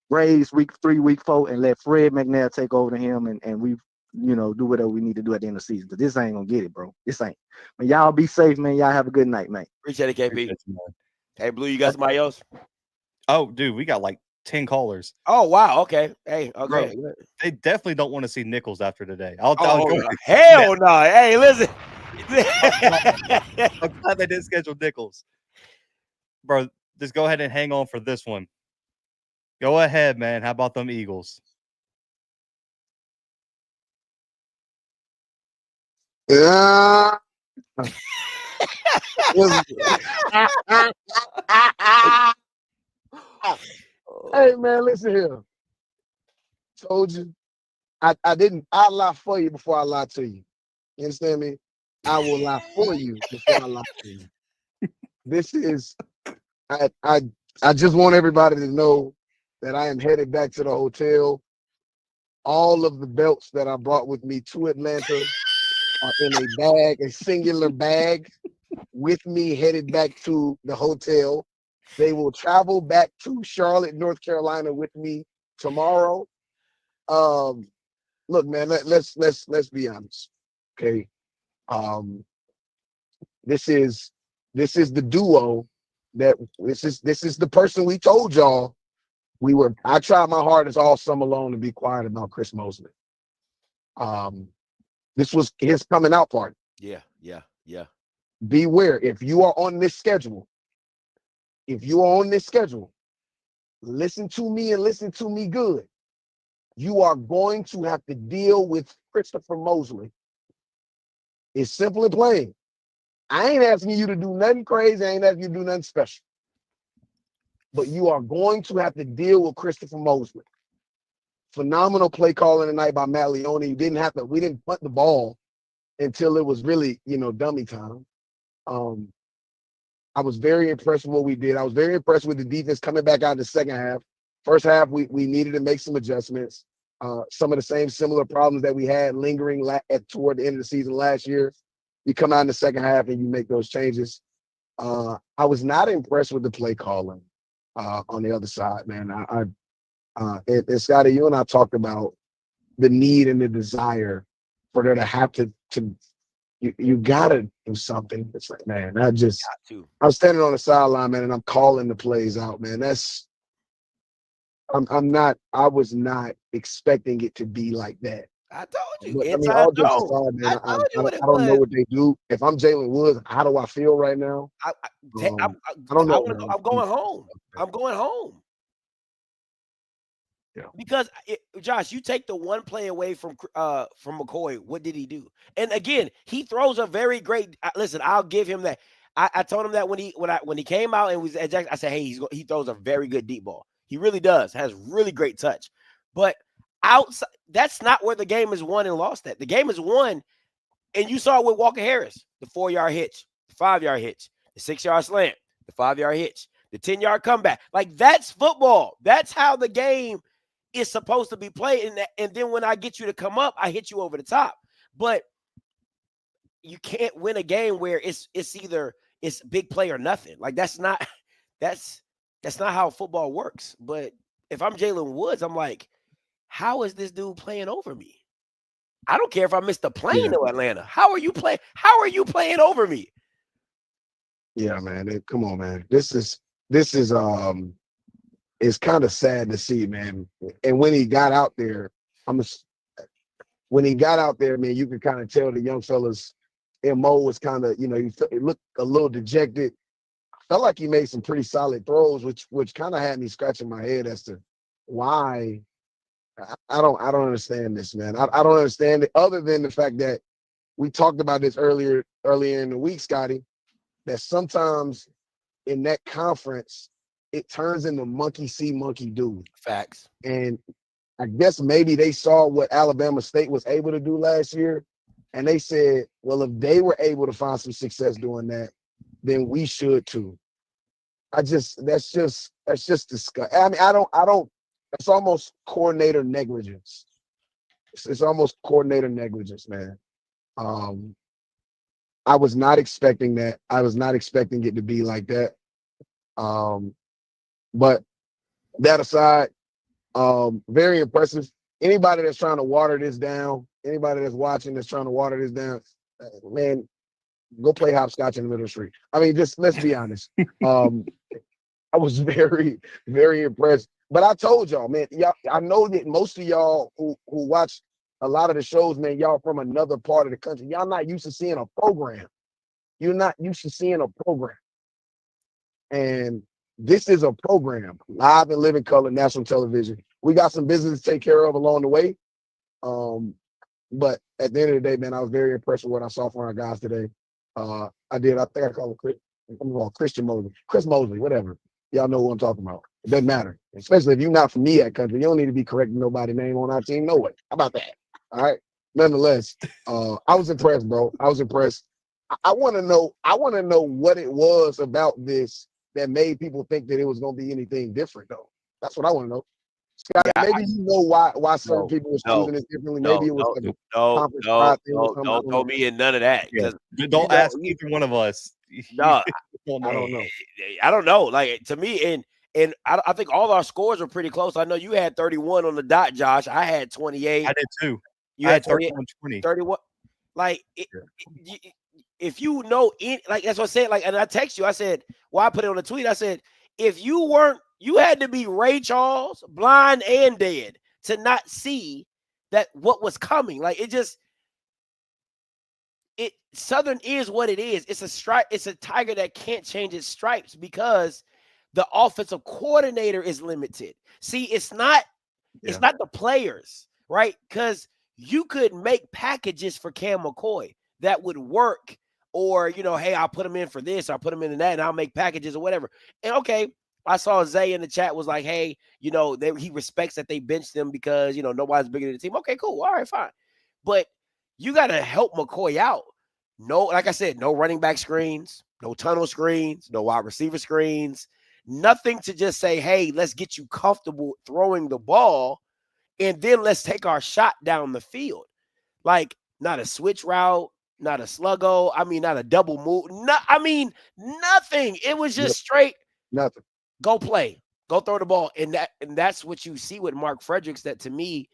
Raise week 3, week 4, and let Fred McNair take over to him, and we, do whatever we need to do at the end of the season. But this ain't gonna get it, bro. This ain't. Man, y'all be safe, man. Y'all have a good night, man. Appreciate it, KP. Hey, Blue, you got somebody else? Oh, dude, we got like 10 callers. Oh, wow. Okay. Hey, okay. Bro, they definitely don't want to see Nichols after today. I'll go. Hell no. Hey, listen. I'm glad they didn't schedule Nichols. Bro, just go ahead and hang on for this one. Go ahead, man. How about them Eagles? Yeah. Hey, man, listen here. Told you. I lie for you before I lie to you. You understand me? I will lie for you before I lie to you. This is, I just want everybody to know that I am headed back to the hotel. All of the belts that I brought with me to Atlanta are in a bag, a singular bag, with me headed back to the hotel. They will travel back to Charlotte, North Carolina with me tomorrow. Look, man, let's be honest. Okay. This is the duo that this is the person we told y'all I tried my hardest all summer long to be quiet about Chris Mosley. This was his coming out party. Yeah. Beware, if you are on this schedule, listen to me and listen to me good. You are going to have to deal with Christopher Mosley. It's simple and plain. I ain't asking you to do nothing crazy. I ain't asking you to do nothing special. But you are going to have to deal with Christopher Mosley. Phenomenal play calling tonight by Matt Leone. We didn't punt the ball until it was really, dummy time. I was very impressed with what we did. I was very impressed with the defense coming back out in the second half. First half, we needed to make some adjustments. Some of the same similar problems that we had lingering toward the end of the season last year. You come out in the second half and you make those changes. I was not impressed with the play calling on the other side, man. And Scottay, you and I talked about the need and the desire for there to have to you gotta do something. It's like, man, I'm standing on the sideline, man, and I'm calling the plays out, man. I was not expecting it to be like that. I told you. All jokes aside, man, I don't know what they do. If I'm Jalen Woods, how do I feel right now? I don't know. I'm going home. I'm going home. Yeah. Because Josh, you take the one play away from McCoy. What did he do? And again, he throws a very great. Listen, I'll give him that. I told him that when he came out and was at Jackson, I said, hey, he throws a very good deep ball. He really does. Has really great touch. But outside, that's not where the game is won and lost at. The game is won, and you saw it with Walker Harris, the 4-yard hitch, the 5-yard hitch, the 6-yard slant, the 5-yard hitch, the 10-yard comeback. Like, that's football. That's how the game it's supposed to be played. And then when I get you to come up, I hit you over the top. But you can't win a game where it's either it's big play or nothing. Like that's not how football works. But if I'm Jalen Woods, I'm like, how is this dude playing over me? I don't care if I missed the plane to Atlanta. How are you playing over me? Yeah, man. Come on, man. This is it's kind of sad to see, man. And when he got out there, man, you could kind of tell the young fella's MO was kind of, it looked a little dejected. Felt like he made some pretty solid throws, which kind of had me scratching my head as to why. I don't understand this, man. I don't understand it, other than the fact that we talked about this earlier in the week, Scotty, that sometimes in that conference it turns into monkey see, monkey do. Facts. And I guess maybe they saw what Alabama State was able to do last year, and they said, well, if they were able to find some success doing that, then we should too. That's just disgusting. I mean, I don't. It's almost coordinator negligence. It's almost coordinator negligence, man. I was not expecting that. I was not expecting it to be like that. But that aside, very impressive. Anybody that's trying to water this down, anybody that's watching that's trying to water this down, man, go play hopscotch in the middle of the street. I mean, just let's be honest. I was very, very impressed. But I told y'all, man, I know that most of y'all who watch a lot of the shows, man, y'all from another part of the country. Y'all not used to seeing a program. You're not used to seeing a program. And this is a program, live and living color, national television. We got some business to take care of along the way. But at the end of the day, man, I was very impressed with what I saw from our guys today. I think I call him Christian Mosley, Chris Mosley, whatever. Y'all know who I'm talking about. It doesn't matter. Especially if you're not from MEAC country. You don't need to be correcting nobody's name on our team. No way. How about that? All right. Nonetheless, I was impressed, bro. I was impressed. I want to know what it was about this that made people think that it was going to be anything different, though. That's what I want to know. Scott, maybe you know why certain people were choosing it differently. Maybe it was don't be in none of that. Yeah. Don't ask either one of us. No, I don't know. I don't know. Like, to me, and I think all our scores were pretty close. I know you had 31 on the dot, Josh. I had 28. I did too. You I had 31, 20. 31. Like, if you know, like, that's what I said. Like, and I text you. I said, well, I put it on the tweet. I said, if you had to be Ray Charles, blind and dead, to not see that what was coming. Like, Southern is what it is. It's a stripe. It's a tiger that can't change its stripes because the offensive coordinator is limited. See, it's not the players, right? Because you could make packages for Cam McCoy that would work, or, hey, I'll put him in for this, I'll put him in that, and I'll make packages or whatever. And okay, I saw Zay in the chat was like, hey, he respects that they benched them because, nobody's bigger than the team. Okay, cool. All right, fine. But you got to help McCoy out. No, like I said, no running back screens, no tunnel screens, no wide receiver screens, nothing to just say, hey, let's get you comfortable throwing the ball, and then let's take our shot down the field. Like, not a switch route, not a sluggo, not a double move. Nothing. It was just straight nothing. Go play, go throw the ball. And that's what you see with Mark Fredericks, that to me,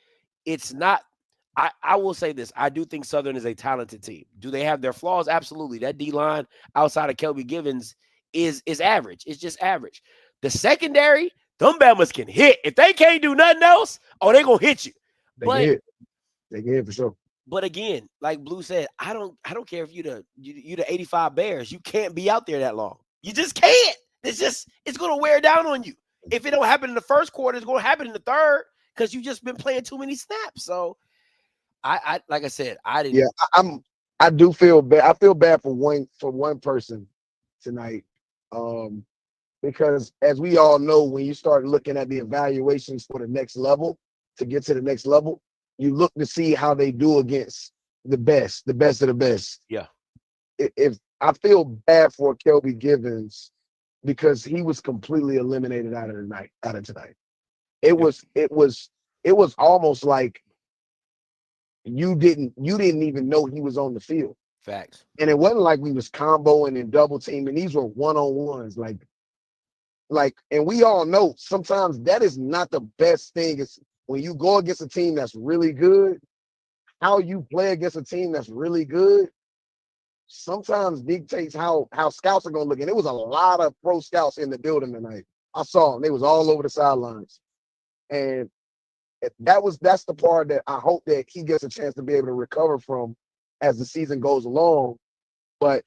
it's not. I will say this. I do think Southern is a talented team. Do they have their flaws? Absolutely. That D-line outside of Kelby Givens is average. It's just average. The secondary, them Bamas can hit. If they can't do nothing else, they're going to hit you. They can hit for sure. But again, like Blue said, I don't care if you the 85 Bears. You can't be out there that long. You just can't. It's going to wear down on you. If it don't happen in the first quarter, it's going to happen in the third because you've just been playing too many snaps. So, I like I said, I didn't. Yeah, I do feel bad. I feel bad for one person tonight, because as we all know, when you start looking at the evaluations for the next level, to get to the next level, you look to see how they do against the best of the best. Yeah. If I feel bad for Kelby Givens because he was completely eliminated out of tonight. It was it was almost like you didn't even know he was on the field. Facts. And it wasn't like we was comboing and double teaming. These were one-on-ones. And we all know sometimes that is not the best thing. It's when you go against a team that's really good, how you play against a team that's really good sometimes dictates how scouts are going to look. And it was a lot of pro scouts in the building tonight. I saw them. They was all over the sidelines. And that's the part that I hope that he gets a chance to be able to recover from as the season goes along. But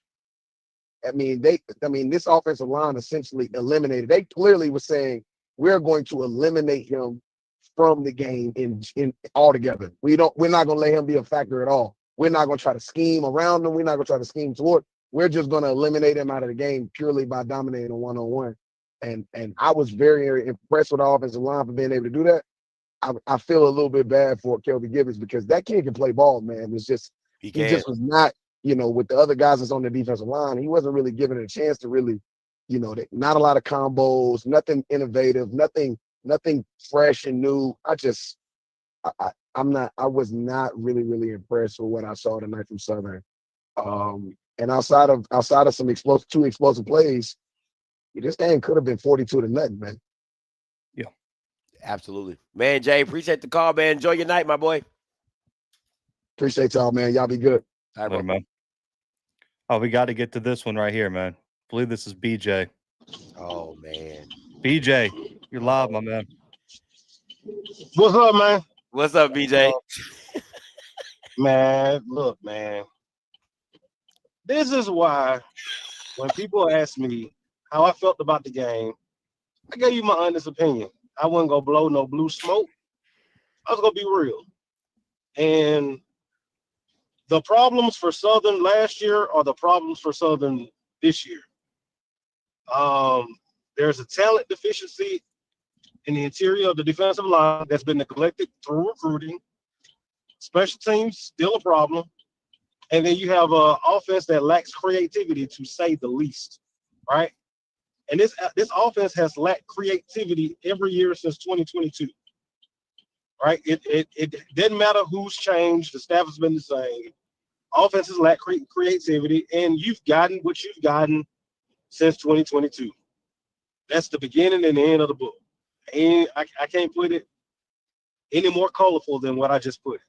I mean, this offensive line essentially eliminated. They clearly were saying we're going to eliminate him from the game in altogether. We're not going to let him be a factor at all. We're not going to try to scheme around him. We're not going to try to scheme toward. We're just going to eliminate him out of the game purely by dominating a one-on-one. And I was very, very impressed with the offensive line for being able to do that. I feel a little bit bad for Kelby Gibbons because that kid can play ball, man. It's just he just was not, with the other guys that's on the defensive line, he wasn't really given a chance to really, not a lot of combos, nothing innovative, nothing fresh and new. I was not really, really impressed with what I saw tonight from Southern. And outside of some two explosive plays, this game could have been 42-0, man. Yeah, absolutely, man. Jay, appreciate the call, man. Enjoy your night, my boy. Appreciate y'all, man. Y'all be good. All right, man. Oh, we got to get to this one right here, man. I believe this is BJ. Oh, man. BJ, you're live, my man. What's up, man? What's up, BJ? Man, look, man. This is why when people ask me how I felt about the game, I gave you my honest opinion. I wasn't going to blow no blue smoke. I was going to be real. And the problems for Southern last year are the problems for Southern this year. There's a talent deficiency in the interior of the defensive line that's been neglected through recruiting. Special teams, still a problem. And then you have an offense that lacks creativity, to say the least, right? And this offense has lacked creativity every year since 2022, right? It doesn't matter who's changed. The staff has been the same. Offenses lack creativity, and you've gotten what you've gotten since 2022. That's the beginning and the end of the book. And I can't put it any more colorful than what I just put it.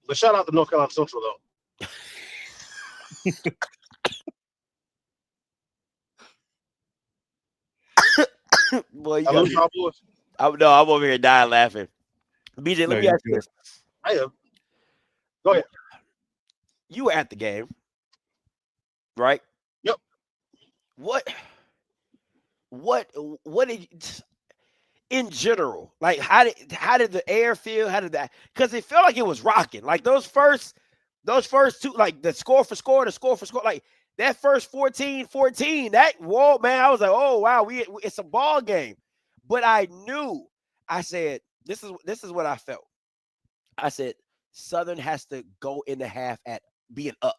But shout out to North Carolina Central, though. Boy, you love y'all boys. I'm over here dying laughing. BJ, let me ask you this. I am. Go ahead. You were at the game, right? Yep. What did you, in general, like how did the air feel? How did that? Because it felt like it was rocking. Like those first two, like the score for score, like that first 14-14, that wall, man, I was like, oh wow, it's a ball game. But I said, this is what I felt. I said, Southern has to go in the half at being up.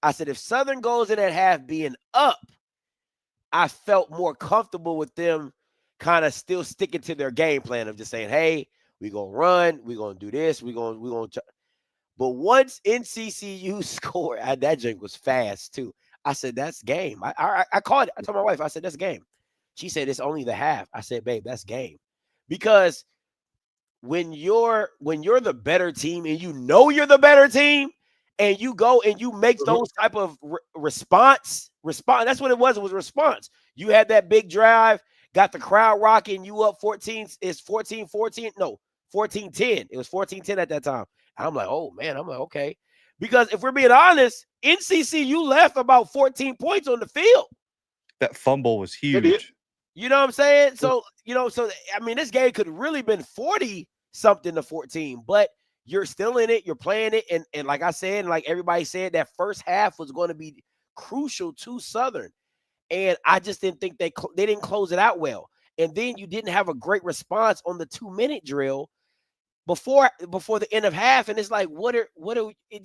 I said, if Southern goes in at half being up, I felt more comfortable with them kind of still sticking to their game plan of just saying, hey, we're going to run, we're going to do this, we're going to. But once NCCU scored, that drink was fast too. I said, that's game. I called it. I told my wife, I said, that's game. She said, it's only the half. I said, babe, that's game. Because when you're the better team and you know you're the better team and you go and you make those type of response, that's what it was. It was response. You had that big drive, got the crowd rocking, you up 14. It's 14-14. No, 14-10. It was 14-10 at that time. And I'm like, oh man, okay. Because if we're being honest, NCCU left about 14 points on the field. That fumble was huge. You know what I'm saying? So, I mean, this game could have really been 40-something to 14, but you're still in it. You're playing it. And like I said, like everybody said, that first half was going to be crucial to Southern. And I just didn't think they didn't close it out well. And then you didn't have a great response on the 2-minute drill before the end of half. And it's like, it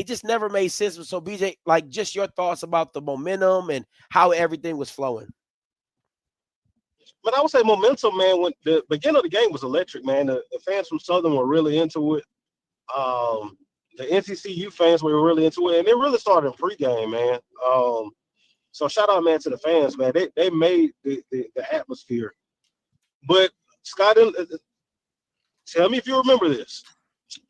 just never made sense. So BJ, like just your thoughts about the momentum and how everything was flowing. But I would say momentum, man. When the beginning of the game was electric, man. The fans from Southern were really into it. The NCCU fans were really into it, and it really started in pregame, man. So shout out, man, to the fans, man. They made the atmosphere. But Scott, tell me if you remember this.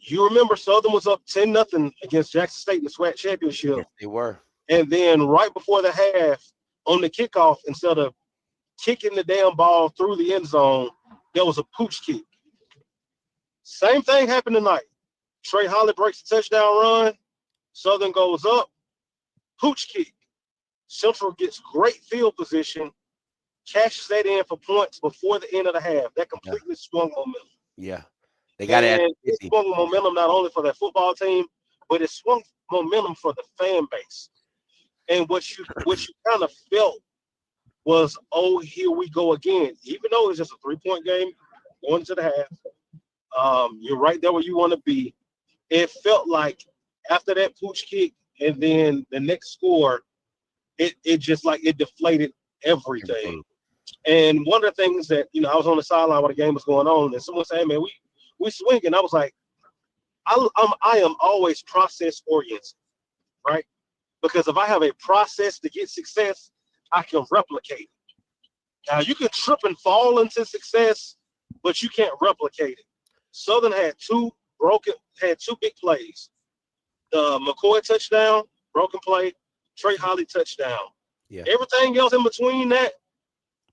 You remember Southern was up 10-0 against Jackson State in the SWAC championship. Yes, they were. And then right before the half, on the kickoff, instead of kicking the damn ball through the end zone, there was a pooch kick. Same thing happened tonight. Trey Holly breaks the touchdown run. Southern goes up. Pooch kick. Central gets great field position. Cashes that in for points before the end of the half. That completely swung momentum. Yeah. They got it swung momentum not only for that football team, but it swung momentum for the fan base. And what you kind of felt was, oh, here we go again. Even though it's just a 3-point game going into the half, you're right there where you want to be. It felt like after that pooch kick and then the next score, it just like it deflated everything. And one of the things that, I was on the sideline while the game was going on, and someone said, hey, man, we swinging. I was like, I am always process oriented, right? Because if I have a process to get success, I can replicate it. Now you can trip and fall into success, but you can't replicate it. Southern had two big plays. The McCoy touchdown, broken play, Trey Holly touchdown. Yeah. Everything else in between that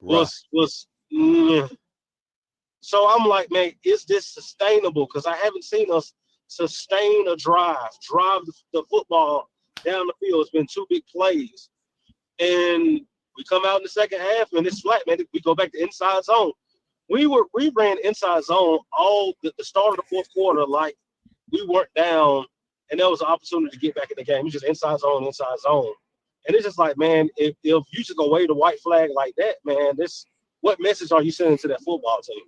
was So I'm like, man, is this sustainable? Because I haven't seen us sustain a drive the football down the field. It's been 2 big plays. And we come out in the second half, and it's flat, man. We go back to inside zone. We ran inside zone all the start of the fourth quarter like we weren't down, and there was an opportunity to get back in the game. It's just inside zone. And it's just like, man, if you just go wave the white flag like that, man, what message are you sending to that football team?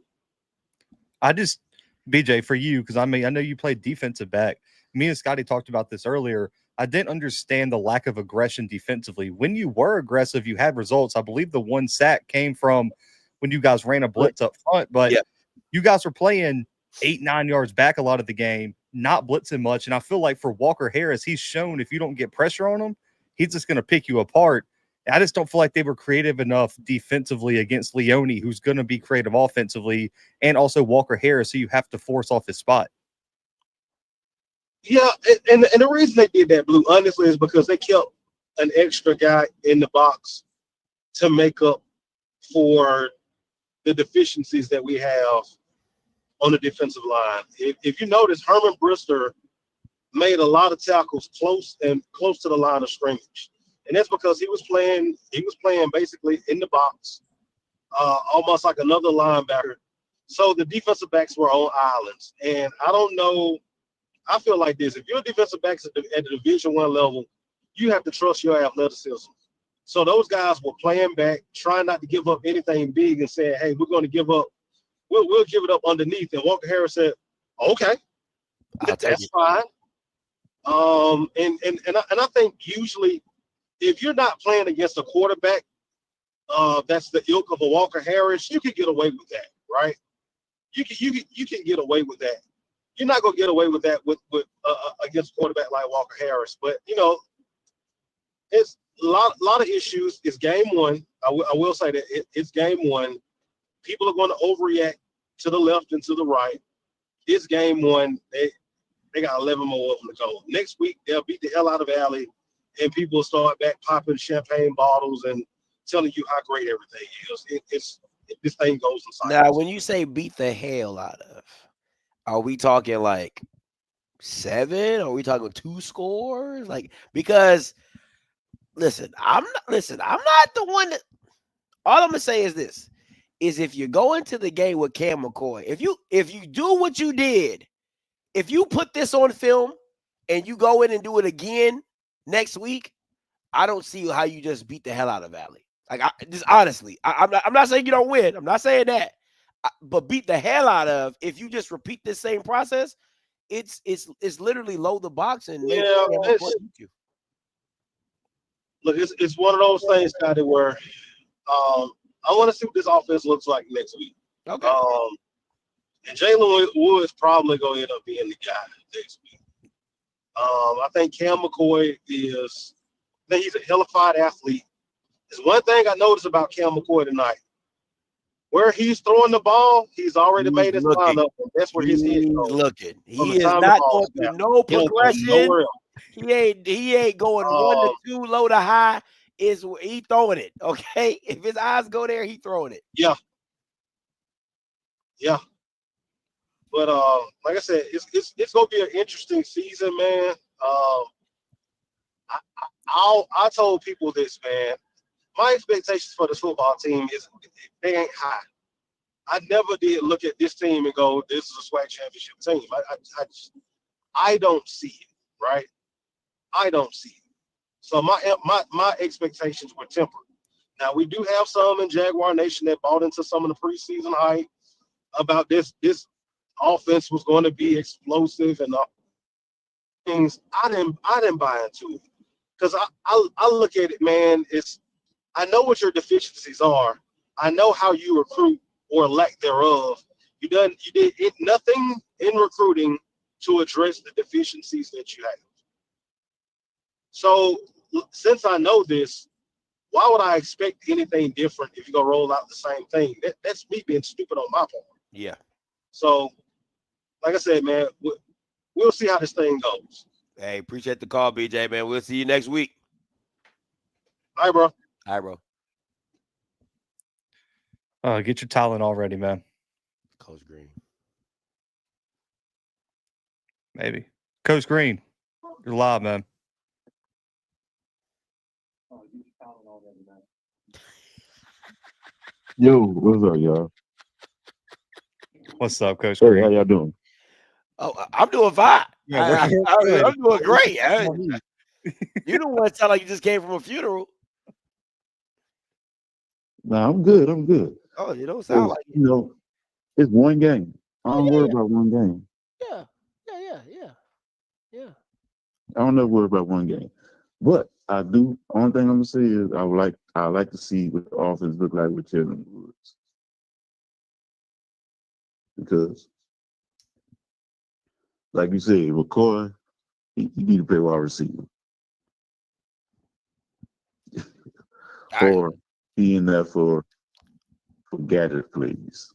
BJ, for you, because I know you played defensive back. Me and Scotty talked about this earlier. I didn't understand the lack of aggression defensively. When you were aggressive, you had results. I believe the 1 sack came from when you guys ran a blitz up front, but you guys were playing 8-9 yards back a lot of the game, not blitzing much. And I feel like for Walker Harris, he's shown if you don't get pressure on him, he's just going to pick you apart. I just don't feel like they were creative enough defensively against Leone, who's going to be creative offensively, and also Walker Harris, who you have to force off his spot. Yeah, and the reason they did that, Blue, honestly, is because they kept an extra guy in the box to make up for the deficiencies that we have on the defensive line. If you notice, Herman Brister made a lot of tackles close to the line of scrimmage. And that's because he was playing basically in the box, almost like another linebacker. So the defensive backs were on islands. And I don't know, I feel like this. If you're a defensive back at the Division I level, you have to trust your athleticism. So those guys were playing back, trying not to give up anything big and saying, hey, we're going to give up. We'll give it up underneath. And Walker Harris said, okay, that's fine. And I think usually if you're not playing against a quarterback that's the ilk of a Walker Harris, you can get away with that, right? You can get away with that. You're not gonna get away with that with against a quarterback like Walker Harris. But it's a lot of issues. It's game one. I will say that it's game one. People are going to overreact to the left and to the right. It's game one. They got 11 more of them to go. Next week they'll beat the hell out of Valley, and people will start back popping champagne bottles and telling you how great everything is. This thing goes in cycles. Now, when you say beat the hell out of, are we talking like 7? Are we talking 2 scores? Like, because listen, I'm not the one that. All I'm gonna say is this: is if you go into the game with Cam McCoy, if you do what you did, if you put this on film and you go in and do it again next week, I don't see how you just beat the hell out of Valley. Like, I'm not saying you don't win. I'm not saying that, but beat the hell out of. If you just repeat this same process, it's literally load the box and make you. Look, it's one of those things, Scotty, where I want to see what this offense looks like next week. Okay. And Jalen Woods probably going to end up being the guy next week. I think Cam McCoy he's a hellified athlete. There's one thing I noticed about Cam McCoy tonight. Where he's throwing the ball, he's already made his lineup, and that's where his head goes. Looking. He is not going through no progression. He ain't going 1 to 2, low to high. He throwing it, okay? If his eyes go there, he throwing it. Yeah. But like I said, it's gonna be an interesting season, man. I told people this, man. My expectations for this football team is they ain't high. I never did look at this team and go, "This is a SWAC championship team." I don't see it, right? I don't see it. So my expectations were tempered. Now we do have some in Jaguar Nation that bought into some of the preseason hype about this offense was going to be explosive and things. I didn't buy into it because I look at it, man. I know what your deficiencies are. I know how you recruit or lack thereof. You did nothing in recruiting to address the deficiencies that you have. So since I know this, why would I expect anything different if you're gonna roll out the same thing? That's me being stupid on my part. Yeah. So, like I said, man, we'll see how this thing goes. Hey, appreciate the call, BJ, man. We'll see you next week. All right, bro. All right, bro. Get your talent already, man. Coach Green. Maybe. Coach Green, you're live, man. Yo, what's up, y'all? What's up, Coach Hey, Green? how y'all doing? Oh, I'm doing fine. Yeah, I'm doing great. You don't want to sound like you just came from a funeral. Nah, I'm good. I'm good. Oh, you don't sound like it. You know, it's one game. I don't worry about one game. Yeah. I don't never worry about one game. But I do. Only thing I'm gonna say is I like to see what the offense look like with Jalen Woods, because, like you said, McCoy, he need to play wide receiver, or he in there for gathered plays.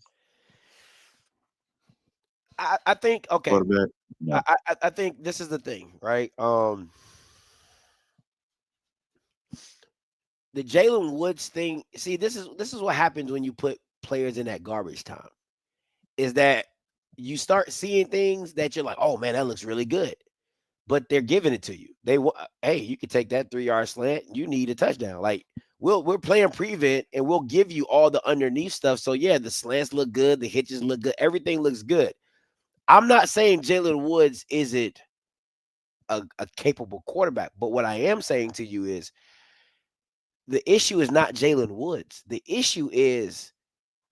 I think okay. Quarterback, no. I think this is the thing, right? The Jalen Woods thing. See, this is what happens when you put players in that garbage time. Is that you start seeing things that you're like, oh man, that looks really good, but they're giving it to you. Hey, you can take that 3-yard slant. You need a touchdown. Like we're playing prevent and we'll give you all the underneath stuff. So yeah, the slants look good, the hitches look good, everything looks good. I'm not saying Jalen Woods isn't a capable quarterback, but what I am saying to you is the issue is not Jalen Woods. The issue is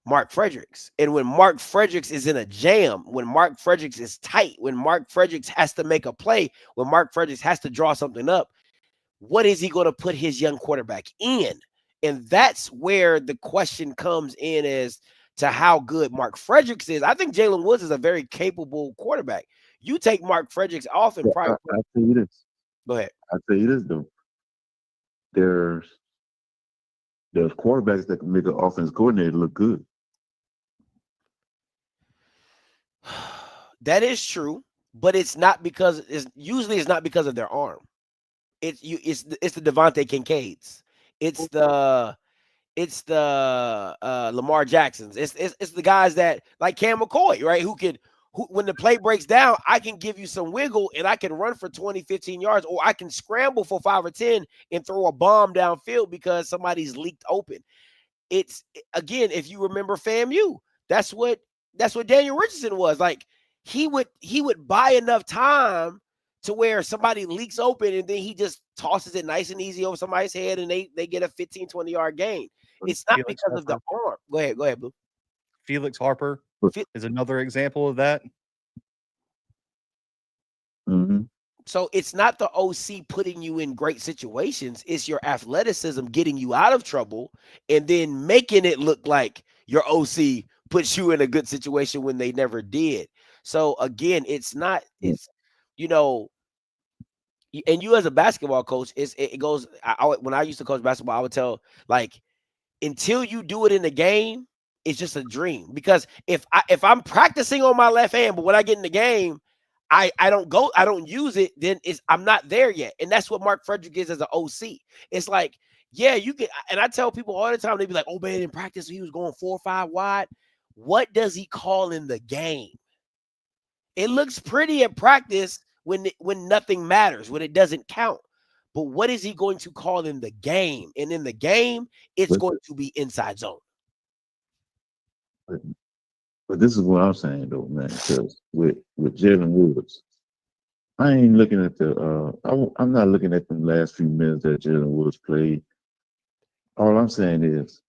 Mark Fredericks. And when Mark Fredericks is in a jam, when Mark Fredericks is tight, when Mark Fredericks has to make a play, when Mark Fredericks has to draw something up, what is he going to put his young quarterback in? And that's where the question comes in as to how good Mark Fredericks is. I think Jalen Woods is a very capable quarterback. You take Mark Fredericks off and I'll tell you this. Go ahead. I'll tell you this though. There's quarterbacks that can make an offense coordinator look good. That is true, but it's not because it's not because of their arm. It's the Devontae Kincaids. It's the Lamar Jacksons. It's the guys that like Cam McCoy, right? Who when the play breaks down, I can give you some wiggle and I can run for 20, 15 yards, or I can scramble for 5 or 10 and throw a bomb downfield because somebody's leaked open. It's again, if you remember FAMU, that's what Daniel Richardson was like. He would buy enough time to where somebody leaks open and then he just tosses it nice and easy over somebody's head and they get a 15, 20-yard gain. It's not Felix because of the arm. Go ahead, Blue. Felix Harper is another example of that. Mm-hmm. So it's not the OC putting you in great situations. It's your athleticism getting you out of trouble and then making it look like your OC puts you in a good situation when they never did. So again, it's not, it's, you know, and you as a basketball coach, it goes, when I used to coach basketball, I would tell, like, until you do it in the game, it's just a dream. Because if I'm practicing on my left hand, but when I get in the game, I don't use it, then I'm not there yet. And that's what Mark Frederick is as an OC. It's like, yeah, you can, and I tell people all the time, they be like, oh man, in practice he was going 4 or 5 wide. What does he call in the game? It looks pretty at practice when nothing matters, when it doesn't count. But what is he going to call in the game? And in the game, it's going to be inside zone. But this is what I'm saying though, man, because with Jalen Woods, I ain't looking at I'm not looking at the last few minutes that Jalen Woods played. All I'm saying is,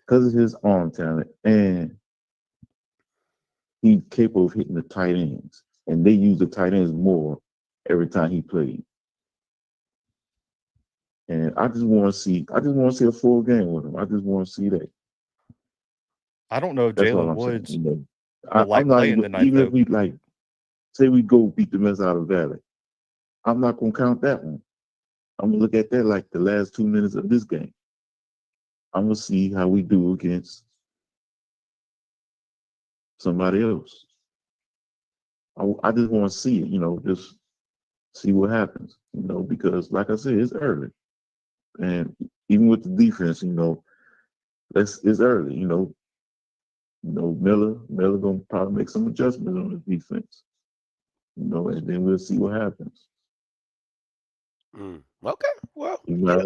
because of his arm talent and he's capable of hitting the tight ends, and they use the tight ends more every time he played. And I just want to see a full game with him. I just want to see that. I don't know if Jalen Woods will like playing tonight, even though. if we say we go beat the mess out of Valley, I'm not gonna count that one. I'm gonna look at that like the last 2 minutes of this game. I'm gonna see how we do against somebody else. I just want to see it, just see what happens, because like I said, it's early, and even with the defense, it's early, Miller gonna probably make some adjustments on his defense, and then we'll see what happens. Okay, well,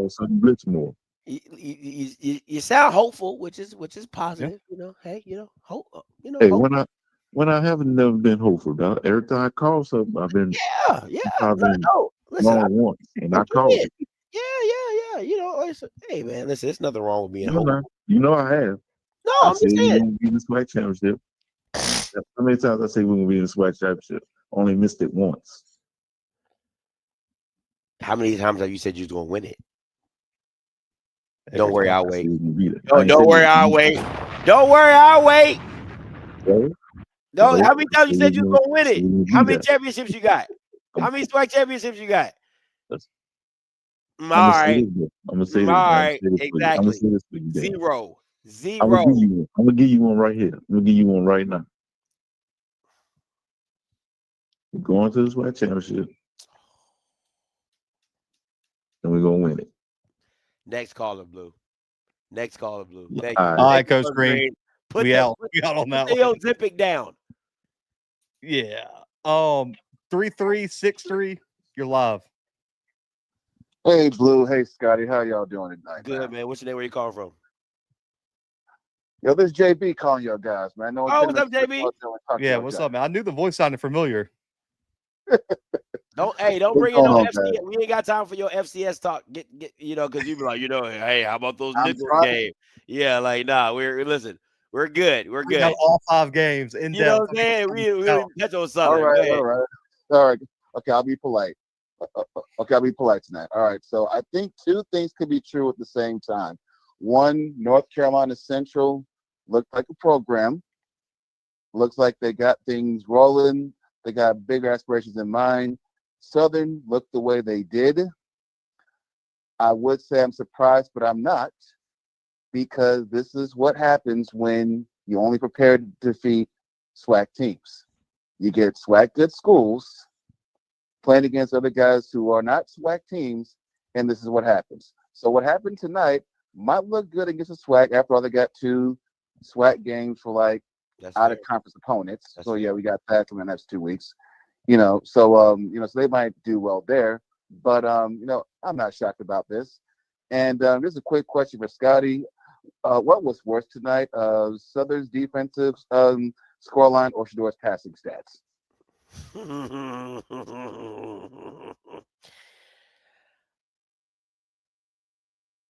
some blitz more. You sound hopeful, which is positive. Hey, hope. Hey, hope. when I haven't never been hopeful, dog. Every time I call something, I've been No, listen, once, and I called it. Yeah. Hey, man, listen, there's nothing wrong with being hopeful. I have. No, I I'm said just we're saying. gonna be in the SWAC championship. How many times I say we're gonna be in the SWAC championship? Only missed it once. How many times have you said you was gonna win it? Don't worry, I'll wait. Don't worry, I'll wait. Don't worry, I'll wait. No, how many times you said you was gonna win it? How many championships you got? How many SWAC championships you got? All right. I'm gonna say this. All right. Exactly. I'm gonna say this for you. Zero. I'm gonna give you one right here. I'm gonna give you one right now. We're going to the SWAC championship, and we're gonna win it. Next caller, Blue. Next caller, Blue. All right, Coach Green. We out on that one. Put the Ozempic down. Yeah. 3363. You're live. Hey, Blue. Hey, Scotty. How y'all doing tonight? Good, man. What's your name? Where you calling from? Yo, this is JB calling y'all guys, man. No, what's up, JB? Yeah, what's up, man? I knew the voice sounded familiar. Don't bring in no FCS. We ain't got time for your FCS talk. Get because you be like, hey, how about those nickel games? Yeah, like, nah, we're good. We're good. We got all 5 games in depth. You know what I'm saying? We touch on something. All right. Okay, I'll be polite. Okay, I'll be polite tonight. All right, so I think 2 things could be true at the same time. One, North Carolina Central looked like a program. Looks like they got things rolling. They got bigger aspirations in mind. Southern looked the way they did. I would say I'm surprised, but I'm not, because this is what happens when you only prepare to defeat SWAC teams. You get SWAC good schools playing against other guys who are not SWAC teams, and this is what happens. So what happened tonight might look good against the SWAC. After all, they got 2 SWAC games for out of conference opponents. So yeah, we got that in the next 2 weeks. So they might do well there. But I'm not shocked about this. And this is a quick question for Scotty. What was worse tonight? Southern's defensive scoreline or Shador's passing stats?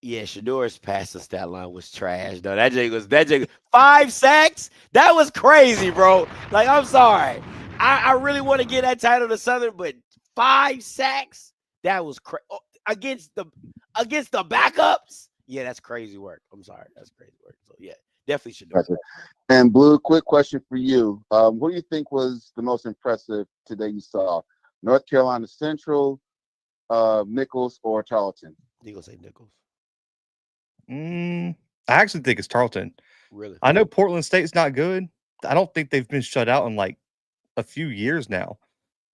Yeah, Shador's passing stat line was trash. though. That jig 5 sacks. That was crazy, bro. Like, I'm sorry. I really want to get that title to Southern, but 5 sacks, that was against the backups. Yeah, that's crazy work. I'm sorry, that's crazy work. So yeah, definitely should do it. Gotcha. And Blue, quick question for you. Who do you think was the most impressive today you saw? North Carolina Central, Nichols, or Tarleton? You gonna say Nichols? I actually think it's Tarleton. Really? I know Portland State's not good. I don't think they've been shut out in like a few years now.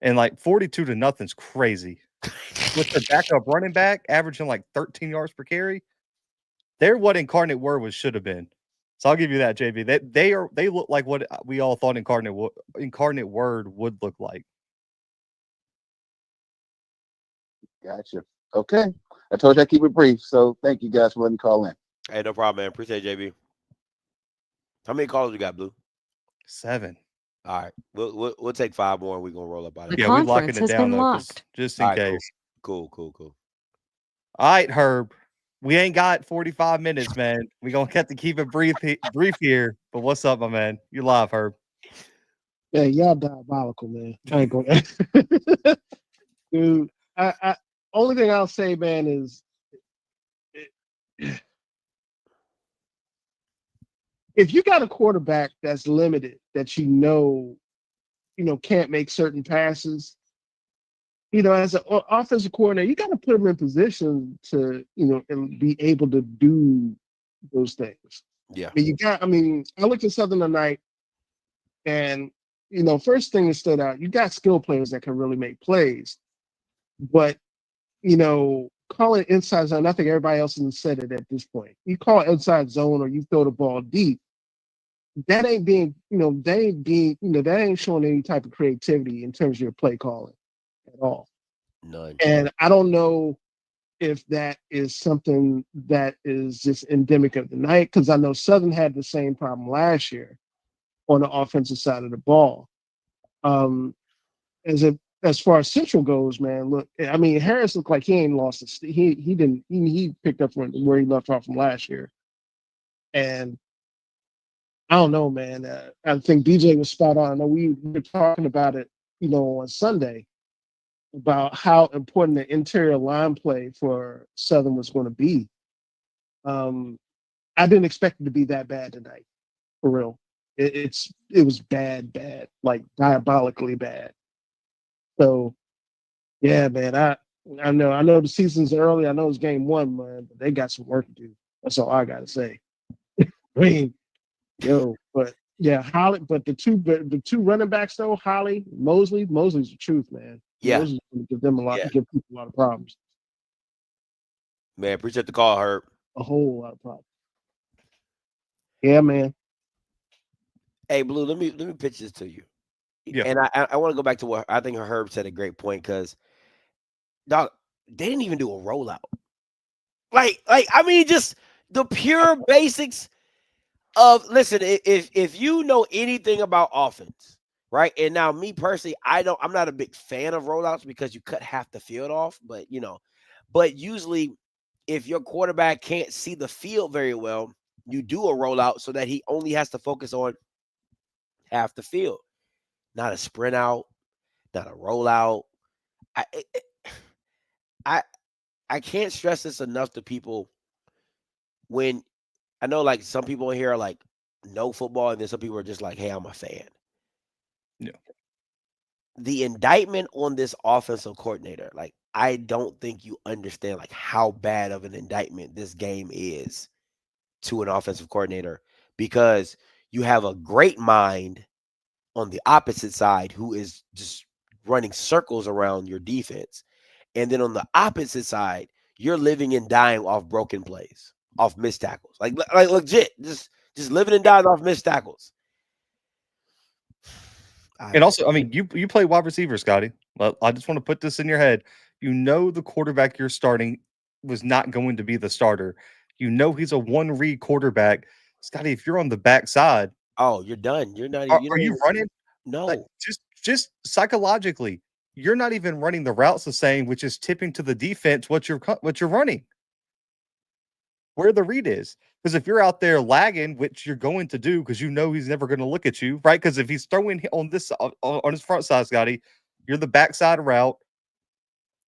And like 42-0 is crazy. With the backup running back averaging like 13 yards per carry, they're what Incarnate Word should have been. So I'll give you that, JB. They look like what we all thought Incarnate Word would look like. Gotcha. Okay. I told you I'd keep it brief. So thank you guys for letting me call in. Hey, no problem, man. Appreciate it, JB. How many callers you got, Blue? 7. All right. We'll take 5 more and we're gonna roll up out of The here. Yeah, we locking conference it has down been though, locked. just in All right, case. Cool. All right, Herb. We ain't got 45 minutes, man. We gonna have to keep it brief here. But what's up, my man? You live, Herb. Yeah, y'all diabolical, man. I ain't gonna. Dude, I only thing I'll say, man, is if you got a quarterback that's limited, that can't make certain passes, as an offensive coordinator, you got to put him in position to, and be able to do those things. Yeah. I looked at Southern tonight, and first thing that stood out, you got skill players that can really make plays, but calling inside zone, I think everybody else has said it at this point. You call inside zone or you throw the ball deep, that ain't being, that ain't showing any type of creativity in terms of your play calling at all. None. And I don't know if that is something that is just endemic of the night, because I know Southern had the same problem last year on the offensive side of the ball. As far as Central goes, man, look, Harris looked like he ain't lost his. He picked up from where he left off from last year, and I don't know, man. I think DJ was spot on. I know we were talking about it, on Sunday, about how important the interior line play for Southern was going to be. I didn't expect it to be that bad tonight, for real. It was bad, like diabolically bad. So, yeah, man, I know the season's early. I know it's game 1, man, but they got some work to do. That's all I gotta say. But yeah, Holly. But the two running backs though, Holly, Mosley's the truth, man. Yeah. Mosley's gonna give them give people a lot of problems. Man, appreciate the call, Herb. A whole lot of problems. Yeah, man. Hey, Blue, let me pitch this to you. Yeah. And I want to go back to what I think Herb said a great point, because dog, they didn't even do a rollout. Just the pure basics of, listen, if you know anything about offense, right? And now me personally, I'm not a big fan of rollouts because you cut half the field off, but usually if your quarterback can't see the field very well, you do a rollout so that he only has to focus on half the field. Not a sprint out, not a rollout. I can't stress this enough to people. When I know, like, some people in here are like, no football, and then some people are just like, hey, I'm a fan. Yeah. The indictment on this offensive coordinator, like, I don't think you understand like how bad of an indictment this game is to an offensive coordinator, because you have a great mind on the opposite side who is just running circles around your defense. And then on the opposite side, you're living and dying off broken plays, off missed tackles. Like legit, just living and dying off missed tackles. And also, you play wide receiver, Scotty. I just want to put this in your head. The quarterback you're starting was not going to be the starter. He's a one-read quarterback. Scotty, if you're on the backside, oh, you're done. You're not. Are you running? No. Like, just psychologically, you're not even running the routes the same, which is tipping to the defense what you're running. where the read is. Because if you're out there lagging, which you're going to do, because you know he's never going to look at you, right? Because if he's throwing on this on his front side, Scotty, you're the backside route.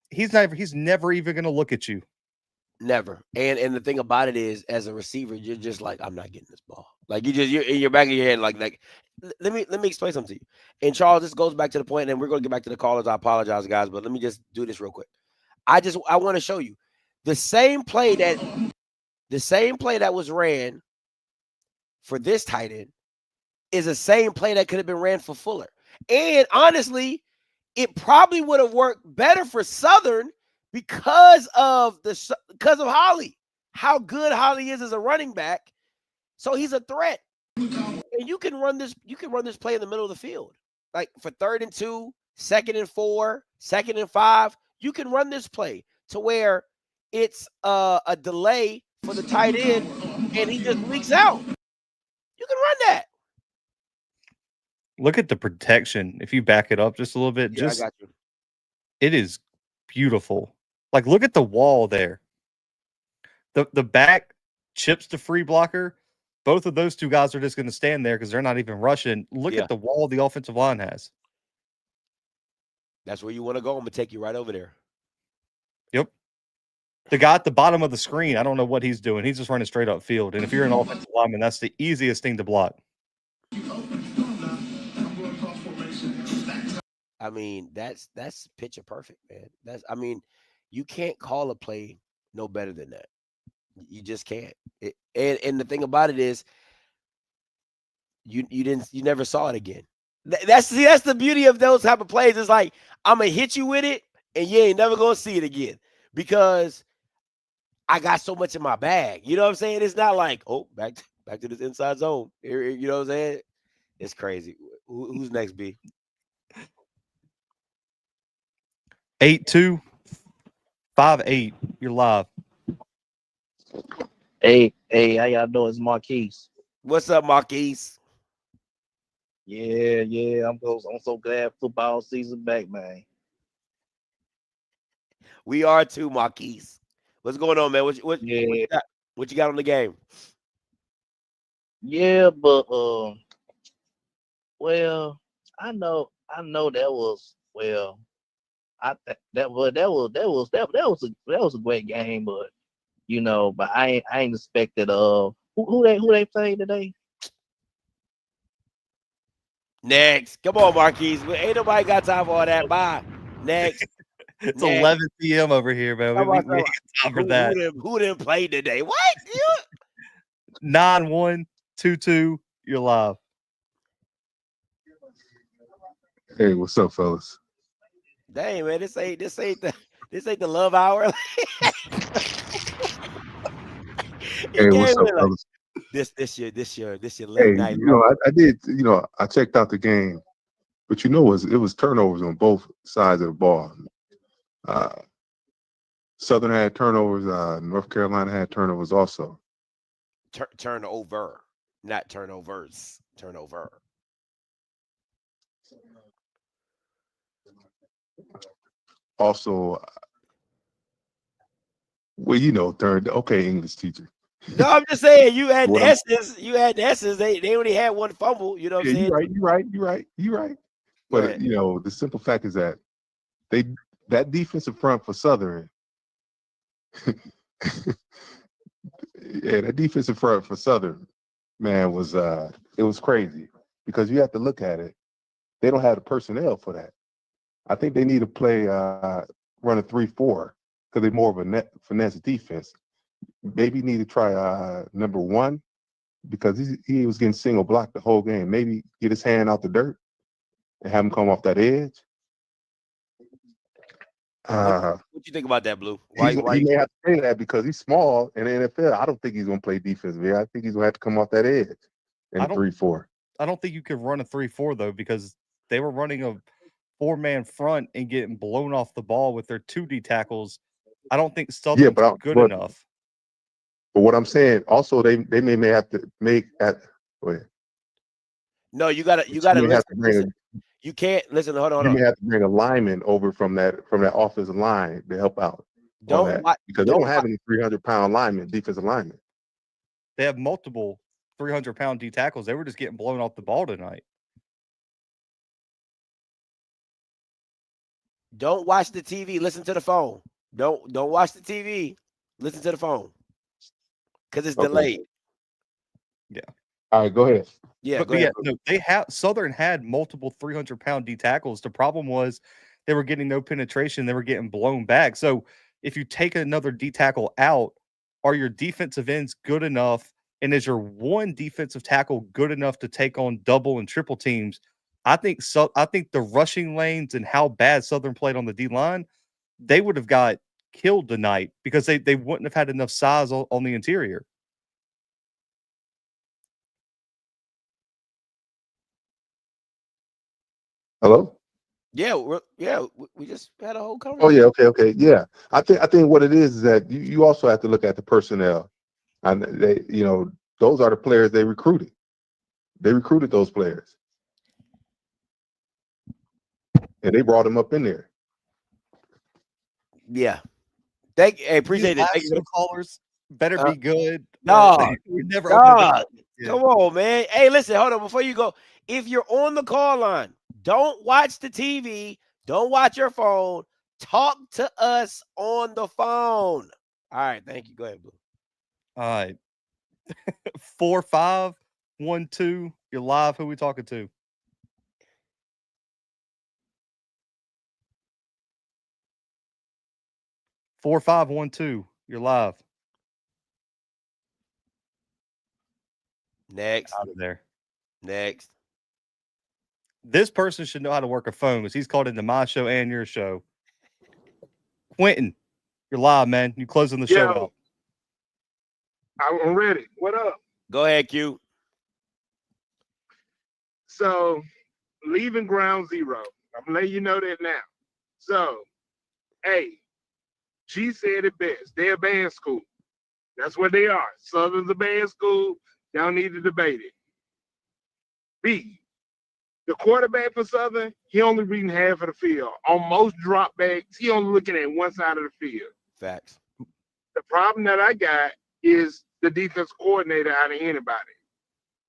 He's never even going to look at you. Never. And the thing about it is, as a receiver, you're just like, I'm not getting this ball. Like you're in your back of your head, like let me explain something to you. And Charles, this goes back to the point, and we're going to get back to the callers. I apologize, guys, but let me just do this real quick. I want to show you the same play that was ran for this tight end is the same play that could have been ran for Fuller. And honestly, it probably would have worked better for Southern because of Holly, how good Holly is as a running back. So he's a threat. And you can run this play in the middle of the field. Like for 3rd and 2, 2nd and 4, 2nd and 5, you can run this play to where it's a delay for the tight end and he just leaks out. You can run that. Look at the protection. If you back it up just a little bit, I got you. It is beautiful. Like, look at the wall there. The back chips the free blocker. Both of those two guys are just going to stand there because they're not even rushing. Look at the wall the offensive line has. That's where you want to go. I'm going to take you right over there. Yep. The guy at the bottom of the screen, I don't know what he's doing. He's just running straight up field. And if you're an offensive lineman, that's the easiest thing to block. I mean, that's picture perfect, man. You can't call a play no better than that. You just can't. And the thing about it is, you never saw it again. That's the beauty of those type of plays. It's like, I'm gonna hit you with it, and you ain't never gonna see it again because I got so much in my bag. You know what I'm saying? It's not like, oh, back to this inside zone. You know what I'm saying? It's crazy. Who's next, B? 8258. You're live. Hey, how y'all doing? It's Marquise. What's up, Marquise? Yeah. I'm so glad football season back, man. We are too, Marquise. What's going on, man? What you got on the game? Yeah, but well, I know that was that was a great game, but but I ain't expected who they played today. Next, come on, Marquise. Ain't nobody got time for all that. Bye. Next. It's 11 p.m. over here, man. We ain't got time for that. Who didn't play today? What? 9122. You're live. Hey, what's up, fellas? Dang, man, this ain't the love hour. Hey, what's up, fellas? This your late night. I checked out the game, but it was turnovers on both sides of the ball. Southern had turnovers. North Carolina had turnovers also. Turnover, not turnovers. Turnover. Also, okay, English teacher. No, I'm just saying you had the S's. They only had one fumble. You know what I'm saying? You're right. But the simple fact is that that defensive front for Southern, that defensive front for Southern, man, it was crazy because you have to look at it. They don't have the personnel for that. I think they need to play run a 3-4 because they're more of a finesse defense. Maybe need to try number 1 because he was getting single blocked the whole game. Maybe get his hand out the dirt and have him come off that edge. What you think about that, Blue? He may have to play that because he's small in the NFL. I don't think he's going to play defense. I think he's going to have to come off that edge in 3-4. I don't think you could run a 3-4 though because they were running a 4-man front and getting blown off the ball with their 2D tackles. I don't think Southern's good enough. But what I'm saying, also they may have to make at. Go ahead. No, you gotta listen. You can't listen. Hold on. You may have to bring a lineman over from that offensive line to help out. on that because they don't have any 300-pound linemen, defensive linemen. They have multiple 300-pound D tackles. They were just getting blown off the ball tonight. Don't watch the TV. Listen to the phone. Don't watch the TV. Listen to the phone because it's delayed. Yeah. All right, go ahead. Yeah, but go ahead. No, they have Southern had multiple 300-pound D tackles. The problem was they were getting no penetration. They were getting blown back. So if you take another D tackle out, are your defensive ends good enough? And is your one defensive tackle good enough to take on double and triple teams? I think so. I think the rushing lanes and how bad Southern played on the D line, they would have got killed tonight because they wouldn't have had enough size on the interior. Hello? Yeah, we just had a whole Oh conversation. yeah, okay, yeah. I think what it is that you also have to look at the personnel, and they, those are the players they recruited. They recruited those players, and they brought them up in there. Yeah. Appreciate it. Thank you. Callers better be good. No, we never come on, man. Hey, listen, hold on before you go. If you're on the call line, don't watch the TV. Don't watch your phone. Talk to us on the phone. All right, thank you. Go ahead, Blue. All right. 4512. You're live. Who we talking to? Four, 5, 1, 2. You're live. Next. Out of there. Next. This person should know how to work a phone because he's called into my show and your show. Quentin, you're live, man. You closing the show out. I'm ready. What up? Go ahead, Q. So, leaving ground zero. I'm letting you know that now. So, hey, G said it best. They're a band school. That's what they are. Southern's a band school. Y'all need to debate it. B, the quarterback for Southern, he only reading half of the field. On most drop backs, he only looking at one side of the field. Facts. The problem that I got is the defense coordinator out of anybody.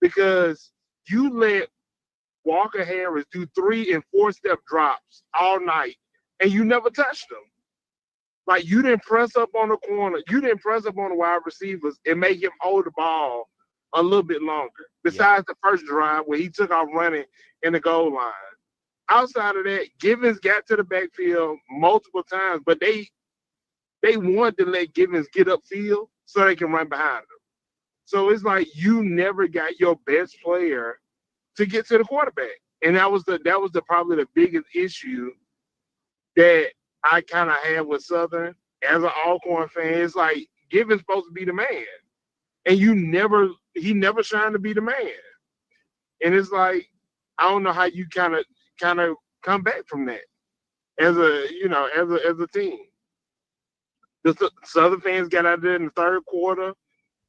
Because you let Walker Harris do 3- and 4-step drops all night, and you never touched them. Like, you didn't press up on the corner. You didn't press up on the wide receivers and make him hold the ball a little bit longer. Besides the first drive where he took off running in the goal line. Outside of that, Givens got to the backfield multiple times, but they wanted to let Givens get upfield so they can run behind him. So it's like you never got your best player to get to the quarterback. And that was probably the biggest issue that I kind of had with Southern as an Alcorn fan. It's like Givens supposed to be the man. And he never shined to be the man. And it's like, I don't know how you kind of come back from that as a team. The Southern fans got out there in the third quarter.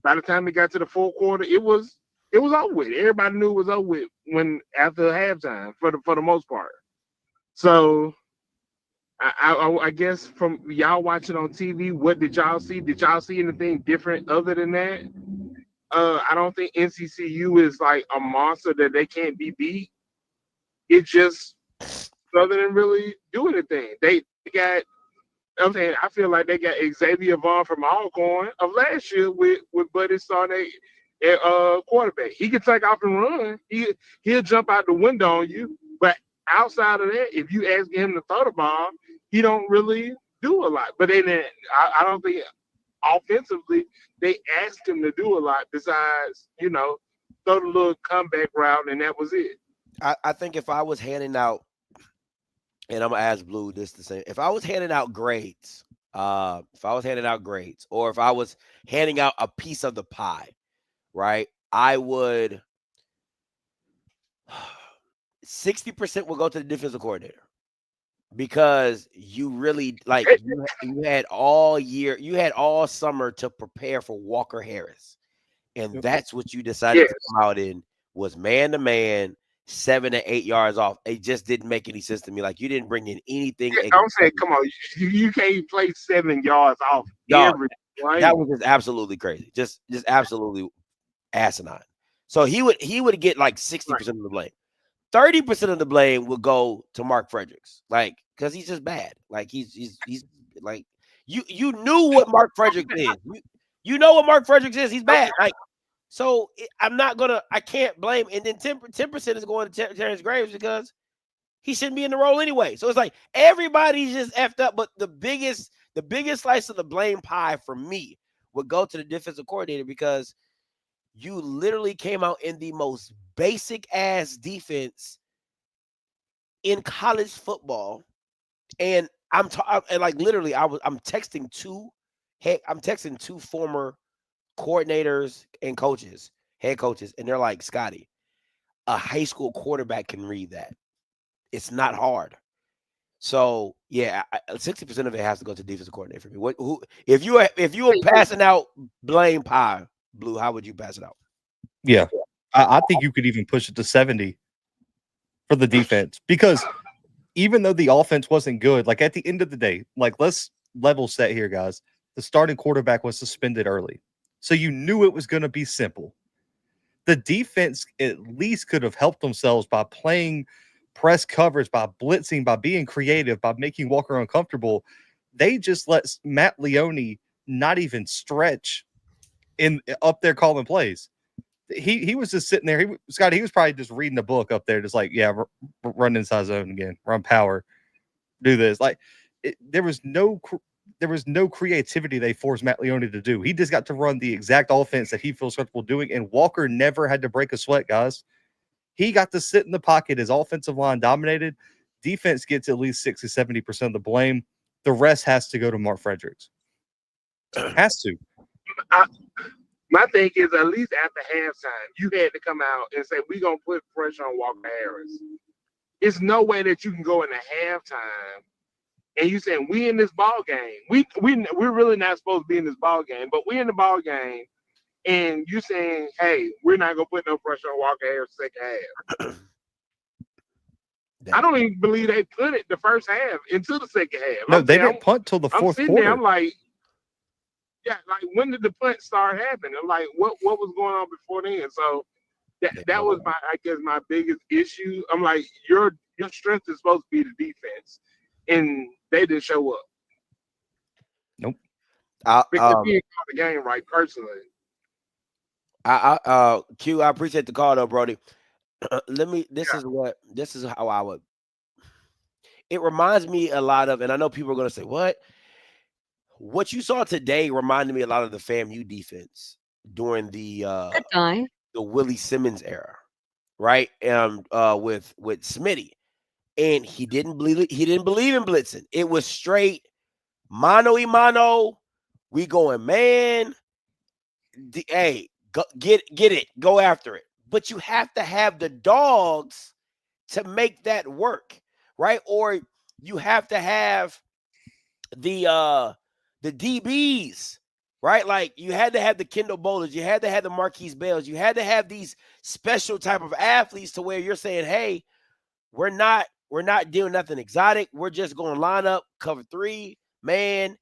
By the time it got to the fourth quarter, it was over with. Everybody knew it was over with after halftime for the most part. So I guess from y'all watching on TV, what did y'all see? Did y'all see anything different other than that? I don't think NCCU is like a monster that they can't be beat. It just Southern didn't really do anything. They got. I'm saying I feel like they got Xavier Vaughn from Alcorn of last year with Buddy starting at quarterback. He can take off and run. He'll jump out the window on you. But outside of that, if you ask him to throw the ball, he don't really do a lot. But then I don't think offensively they asked him to do a lot besides throw the little comeback route, and that was it. I think if I was handing out, and I'm gonna ask Blue this the same. If I was handing out grades, or if I was handing out a piece of the pie, right? I would 60% will go to the defensive coordinator because you really you had all year, you had all summer to prepare for Walker Harris, and that's what you decided to come out in was man to man. 7 to 8 yards off. It just didn't make any sense to me. Like, you didn't bring in anything. Yeah, I'm saying, come on, you can't play 7 yards off every play. That was just absolutely crazy. Just absolutely asinine. So he would get like 60% of the blame. 30% of the blame would go to Mark Fredericks, like, because he's just bad. Like, he's like, you knew what Mark Fredericks is. You know what Mark Fredericks is. He's bad. Like, so I can't blame. And then 10% is going to Terrence Graves because he shouldn't be in the role anyway. So it's like everybody's just effed up. But the biggest slice of the blame pie for me would go to the defensive coordinator, because you literally came out in the most basic ass defense in college football. And I'm texting two former coordinators and head coaches, and they're like, Scotty, a high school quarterback can read that. It's not hard. So yeah, 60% of it has to go to defensive coordinator for me. If you were passing out blame pie, Blue, how would you pass it out? Yeah, I think you could even push it to 70 for the defense, because even though the offense wasn't good, like at the end of the day, like let's level set here, guys. The starting quarterback was suspended early, so you knew it was going to be simple. The defense at least could have helped themselves by playing press coverage, by blitzing, by being creative, by making Walker uncomfortable. They just let Matt Leone not even stretch up there calling plays. He was just sitting there. Scotty, he was probably just reading a book up there, just like, yeah, run inside zone again, run power, do this. Like there was no creativity they forced Matt Leone to do. He just got to run the exact offense that he feels comfortable doing, and Walker never had to break a sweat, guys. He got to sit in the pocket. His offensive line dominated. Defense gets at least 60-70% of the blame. The rest has to go to Mark Fredericks. Has to. My thing is, at least after halftime, you had to come out and say, we're going to put pressure on Walker Harris. It's no way that you can go into halftime and you saying, we in this ball game. We're really not supposed to be in this ball game, but we in the ball game, and you saying, hey, we're not going to put no pressure on Walker Harris second half. I don't even believe they put it the first half into the second half. No, they didn't punt till the fourth quarter. There, I'm like, yeah, like when did the punt start happening? I'm like, what was going on before then? So that was my biggest issue. I'm like, your strength is supposed to be the defense, and they didn't show up. Nope. Because he didn't call the game right personally. Q, I appreciate the call though, Brody. This is how I would. It reminds me a lot of, and I know people are going to say, what you saw today reminded me a lot of the FAMU defense during the Willie Simmons era, right? With Smitty, and he didn't believe in blitzing. It was straight mano y mano. We going man. Hey, get it, go after it. But you have to have the dogs to make that work, right? Or you have to have the DBs, right? Like you had to have the Kendall Bowlers, you had to have the Marquise Bells, you had to have these special type of athletes to where you're saying, hey, we're not doing nothing exotic. We're just going to line up, cover 3, man,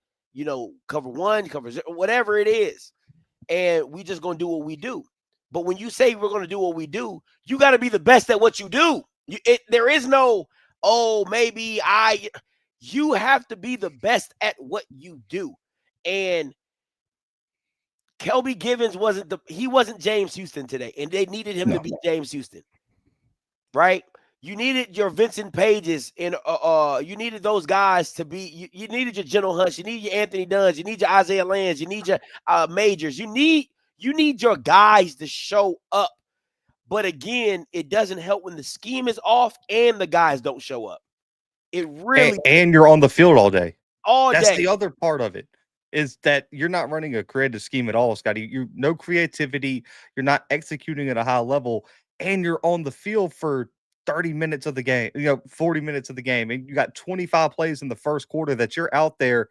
cover 1, cover 0, whatever it is. And we just going to do what we do. But when you say we're going to do what we do, you got to be the best at what you do. There is no, maybe you have to be the best at what you do. And Kelby Givens wasn't James Houston today, and they needed him to be James Houston, right? You needed your Vincent Pages, and you needed those guys to be. You needed your General Hush, you need your Anthony Dunns, you need your Isaiah Lands, you need your Majors, you need your guys to show up. But again, it doesn't help when the scheme is off and the guys don't show up. It really and you're on the field all day. That's the other part of it, is that you're not running a creative scheme at all, Scotty. You no creativity. You're not executing at a high level, and you're on the field for 30 minutes of the game, 40 minutes of the game, and you got 25 plays in the first quarter that you're out there.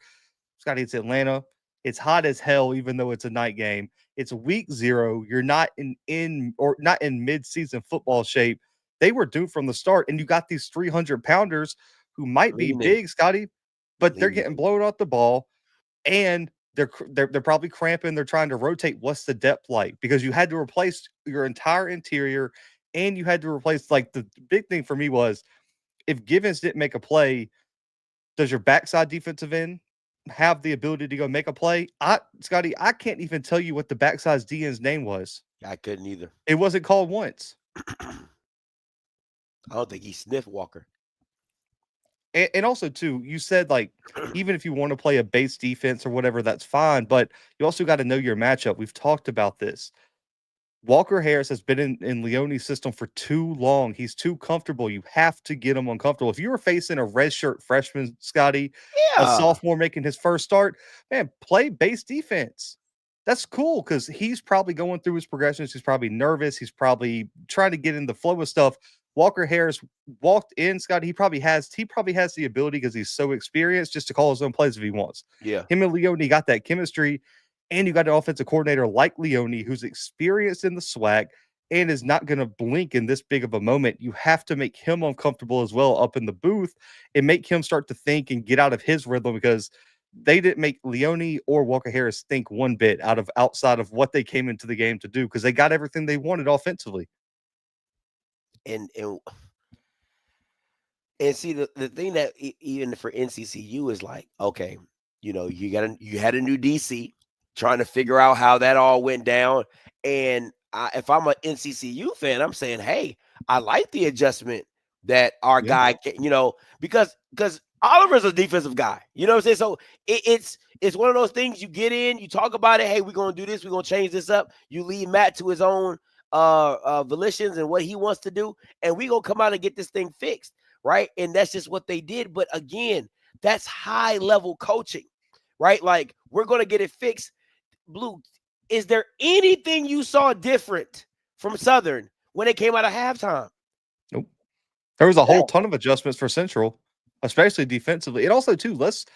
Scotty, it's Atlanta. It's hot as hell, even though it's a night game. It's week 0. You're not in mid-season football shape. they were doomed from the start. And you got these 300-pounders who might be Leaning. big, Scotty, but they're Leaning. getting blown off the ball, and they're probably cramping. They're trying to rotate. What's the depth like? Because you had to replace your entire interior, and you had to replace, like, the big thing for me was, if Givens didn't make a play, does your backside defensive end have the ability to go make a play? Scotty, I can't even tell you what the backside DN's name was. I couldn't either. It wasn't called once. I don't think he sniffed Walker. And also, too, you said, like, even if you want to play a base defense or whatever, that's fine. But you also got to know your matchup. We've talked about this. Walker Harris has been in Leone's system for too long. He's too comfortable. You have to get him uncomfortable. If you were facing a redshirt freshman, Scotty, a sophomore making his first start, man, play base defense. That's cool because he's probably going through his progressions. He's probably nervous. He's probably trying to get in the flow of stuff. Walker Harris walked in, Scotty. He probably has the ability because he's so experienced just to call his own plays if he wants. Yeah. Him and Leone got that chemistry. And you got an offensive coordinator like Leone who's experienced in the SWAC and is not going to blink in this big of a moment. You have to make him uncomfortable as well up in the booth and make him start to think and get out of his rhythm, because they didn't make Leone or Walker Harris think one bit outside of what they came into the game to do, because they got everything they wanted offensively. And see, the thing that even for NCCU is like, okay, you know, you had a new DC. Trying to figure out how that all went down. And if I'm an NCCU fan, I'm saying, hey, I like the adjustment that our guy, you know, because Oliver's a defensive guy. You know what I'm saying? So it's one of those things you get in, you talk about it. Hey, we're going to do this. We're going to change this up. You leave Matt to his own volitions and what he wants to do. And we're going to come out and get this thing fixed. Right. And that's just what they did. But again, that's high level coaching, right? Like, we're going to get it fixed. Blue, is there anything you saw different from Southern when it came out of halftime? Nope. There was a whole ton of adjustments for Central, especially defensively. And also, too, let's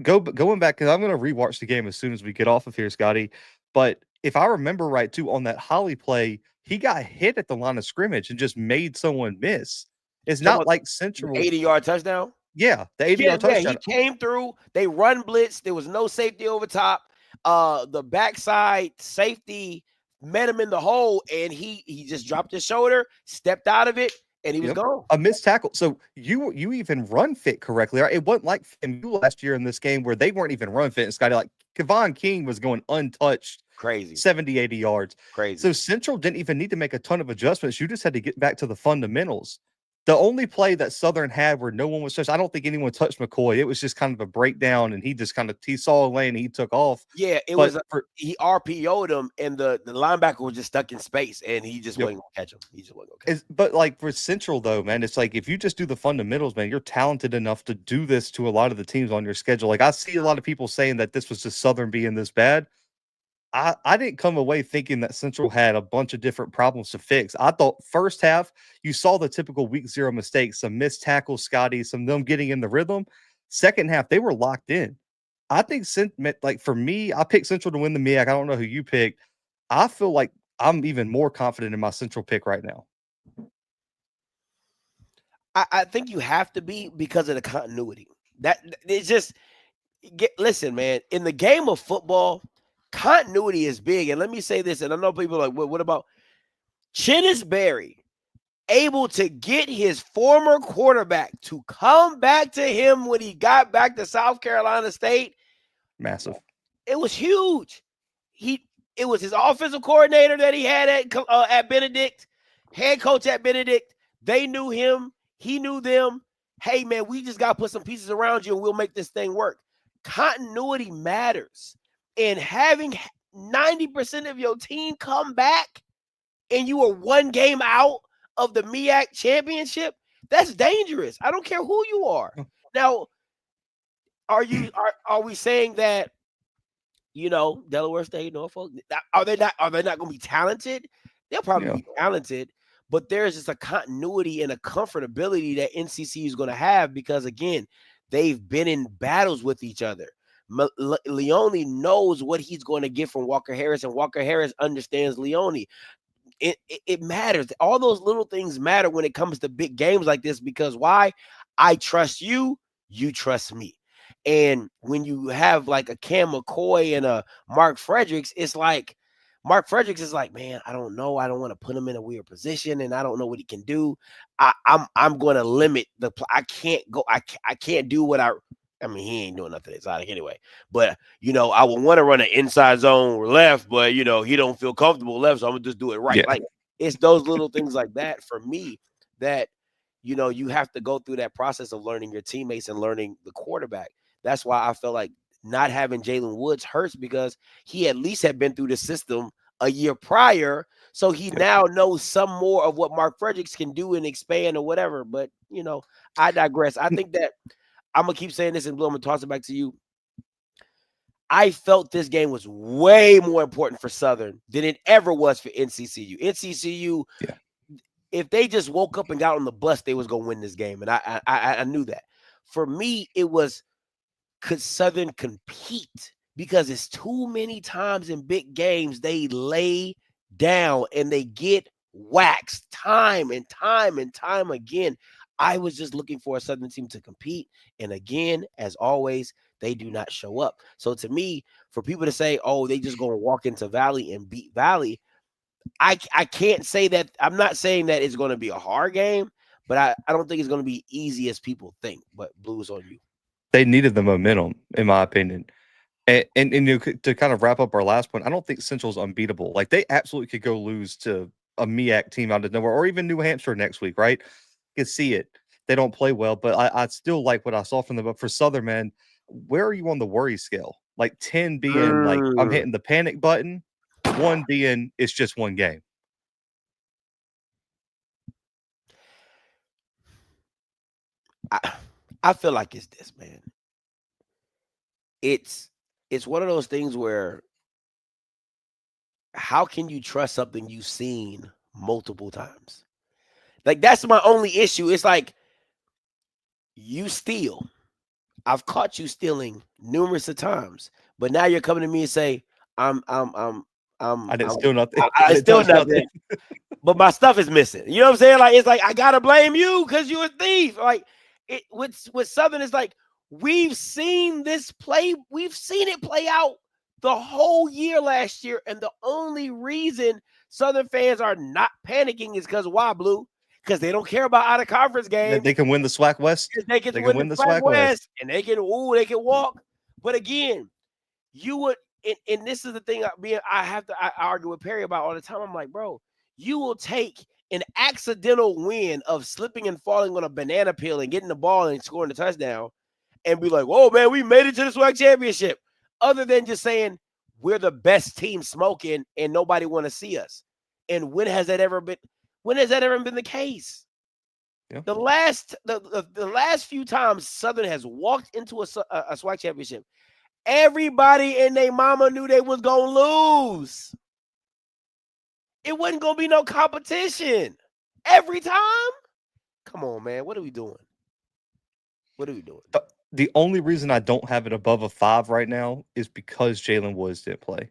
going back, because I'm going to rewatch the game as soon as we get off of here, Scotty. But if I remember right, too, on that Holly play, he got hit at the line of scrimmage and just made someone miss. It's not like Central 80-yard touchdown. Yeah, the 80-yard touchdown. He came through. They run blitz. There was no safety over top. The backside safety met him in the hole, and he just dropped his shoulder, stepped out of it, and he was gone. A missed tackle. So you even run fit correctly. Right? It wasn't like FAMU last year in this game where they weren't even run fit. And Scotty, like, Kevon King was going untouched. Crazy. 70, 80 yards. Crazy. So Central didn't even need to make a ton of adjustments. You just had to get back to the fundamentals. The only play that Southern had where no one was touched, I don't think anyone touched McCoy. It was just kind of a breakdown, and he just he saw a lane and he took off. Yeah, he RPO'd him, and the linebacker was just stuck in space, and he just wasn't going to catch him. He just wasn't going to catch him. But like for Central, though, man, it's like if you just do the fundamentals, man, you're talented enough to do this to a lot of the teams on your schedule. Like, I see a lot of people saying that this was just Southern being this bad. I didn't come away thinking that Central had a bunch of different problems to fix. I thought first half, you saw the typical week 0 mistakes, some missed tackles, Scotty, some of them getting in the rhythm. Second half, they were locked in. I think, like, for me, I picked Central to win the MEAC. I don't know who you picked. I feel like I'm even more confident in my Central pick right now. I think you have to be, because of the continuity. That it's just listen, man, in the game of football, continuity is big. And let me say this, and I know people are like, what about Chinnis Berry able to get his former quarterback to come back to him when he got back to South Carolina State? Massive. It was huge. It was his offensive coordinator that he had at Benedict, head coach at Benedict. They knew him. He knew them. Hey, man, we just got to put some pieces around you and we'll make this thing work. Continuity matters. And having 90% of your team come back and you are one game out of the MEAC championship, that's dangerous. I don't care who you are. Now, are we saying that, you know, Delaware State, Norfolk, are they not going to be talented? They'll probably be talented, but there's just a continuity and a comfortability that NCCU is going to have because, again, they've been in battles with each other. Leone knows what he's going to get from Walker Harris, and Walker Harris understands Leone. it matters. All those little things matter when it comes to big games like this, because why? I trust you, you trust me. And when you have like a Cam McCoy and a Mark Fredericks, it's like Mark Fredericks is like, man, I don't know. I don't want to put him in a weird position, and I don't know what he can do. I'm going to limit the. I can't go. I can't do what I mean, he ain't doing nothing exotic anyway. But I would want to run an inside zone left, but he don't feel comfortable left, so I'm gonna just do it right. Yeah. Like it's those little things like that for me that you have to go through that process of learning your teammates and learning the quarterback. That's why I feel like not having Jalen Woods hurts, because he at least had been through the system a year prior, so he now knows some more of what Mark Fredericks can do and expand or whatever. But I digress. I think that I'm gonna keep saying this, and Blue, I'm gonna toss it back to you. I felt this game was way more important for Southern than it ever was for NCCU. NCCU, if they just woke up and got on the bus, they was gonna win this game, and I knew that. For me, it was, could Southern compete? Because it's too many times in big games they lay down and they get waxed time and time and time again. I was just looking for a Southern team to compete. And again, as always, they do not show up. So to me, for people to say, oh, they just going to walk into Valley and beat Valley, I can't say that. I'm not saying that it's going to be a hard game, but I don't think it's going to be easy as people think. But Blue's on you. They needed the momentum, in my opinion. And to kind of wrap up our last point, I don't think Central's unbeatable. Like, they absolutely could go lose to a MEAC team out of nowhere, or even New Hampshire next week, right? You can see it. They don't play well, but I still like what I saw from them. But for Southern, man, where are you on the worry scale? Like 10 being like I'm hitting the panic button, 1 being it's just one game. I feel like it's this, man. It's one of those things where how can you trust something you've seen multiple times? Like, that's my only issue. It's like, you steal. I've caught you stealing numerous of times, but now you're coming to me and say, I didn't steal nothing. I stole nothing. But my stuff is missing. You know what I'm saying? Like, it's like, I gotta blame you because you're a thief. Like, with Southern, it's like, we've seen this play. We've seen it play out the whole year last year. And the only reason Southern fans are not panicking is because why, Blue? Because they don't care about out of conference games. They can win the SWAC West. They can win the SWAC West, and they can walk. But again, you would, and this is the thing I argue with Perry about all the time. I'm like, bro, you will take an accidental win of slipping and falling on a banana peel and getting the ball and scoring the touchdown and be like, oh man, we made it to the SWAC championship. Other than just saying we're the best team smoking and nobody want to see us. And when has that ever been the case? Yeah. The last few times Southern has walked into a SWAC championship, everybody and their mama knew they was going to lose. It wasn't going to be no competition every time. Come on, man. What are we doing? The only reason I don't have it above a 5 right now is because Jalen Woods didn't play.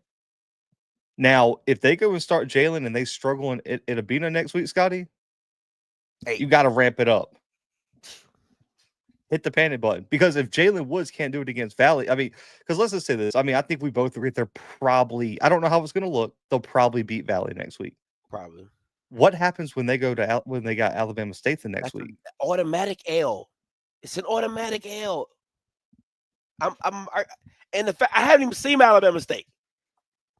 Now, if they go and start Jalen and they struggle in Abina next week, Scotty, you got to ramp it up. Hit the panic button. Because if Jalen Woods can't do it against Valley, I mean, because let's just say this. I mean, I think we both agree they're probably, I don't know how it's going to look. They'll probably beat Valley next week. Probably. What happens when they got Alabama State the next week? Automatic L. It's an automatic L. And the fact I haven't even seen Alabama State.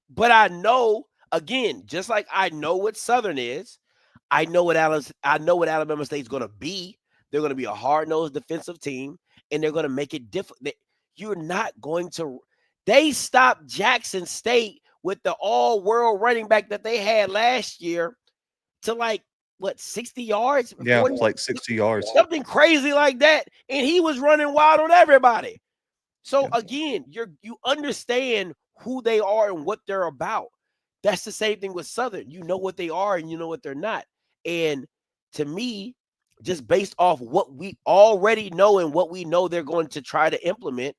But I know, again, just like I know what Southern is, I know what Alabama State's going to be. They're going to be a hard-nosed defensive team, and they're going to make it different. You're not going to – they stopped Jackson State with the all-world running back that they had last year to, like, 60 yards? Yeah, 40, like 60 yards. Something crazy like that, and he was running wild on everybody. So, again, you understand who they are and what they're about. That's the same thing with Southern. You know what they are and you know what they're not. And to me, just based off what we already know and what we know they're going to try to implement,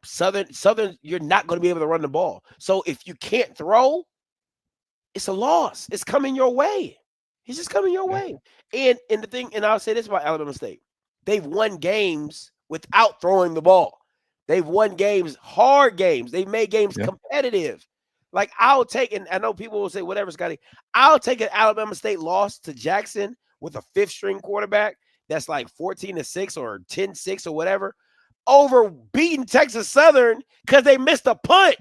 Southern, you're not going to be able to run the ball. So if you can't throw, it's a loss. It's coming your way. He's just coming your way. And the thing, and I'll say this about Alabama State. They've won games without throwing the ball. They've won games, hard games. They've made games competitive. Like, I'll take, and I know people will say, whatever, Scotty, I'll take an Alabama State loss to Jackson with a 5th-string quarterback that's like 14-6 or 10-6 or whatever, over beating Texas Southern because they missed a punt.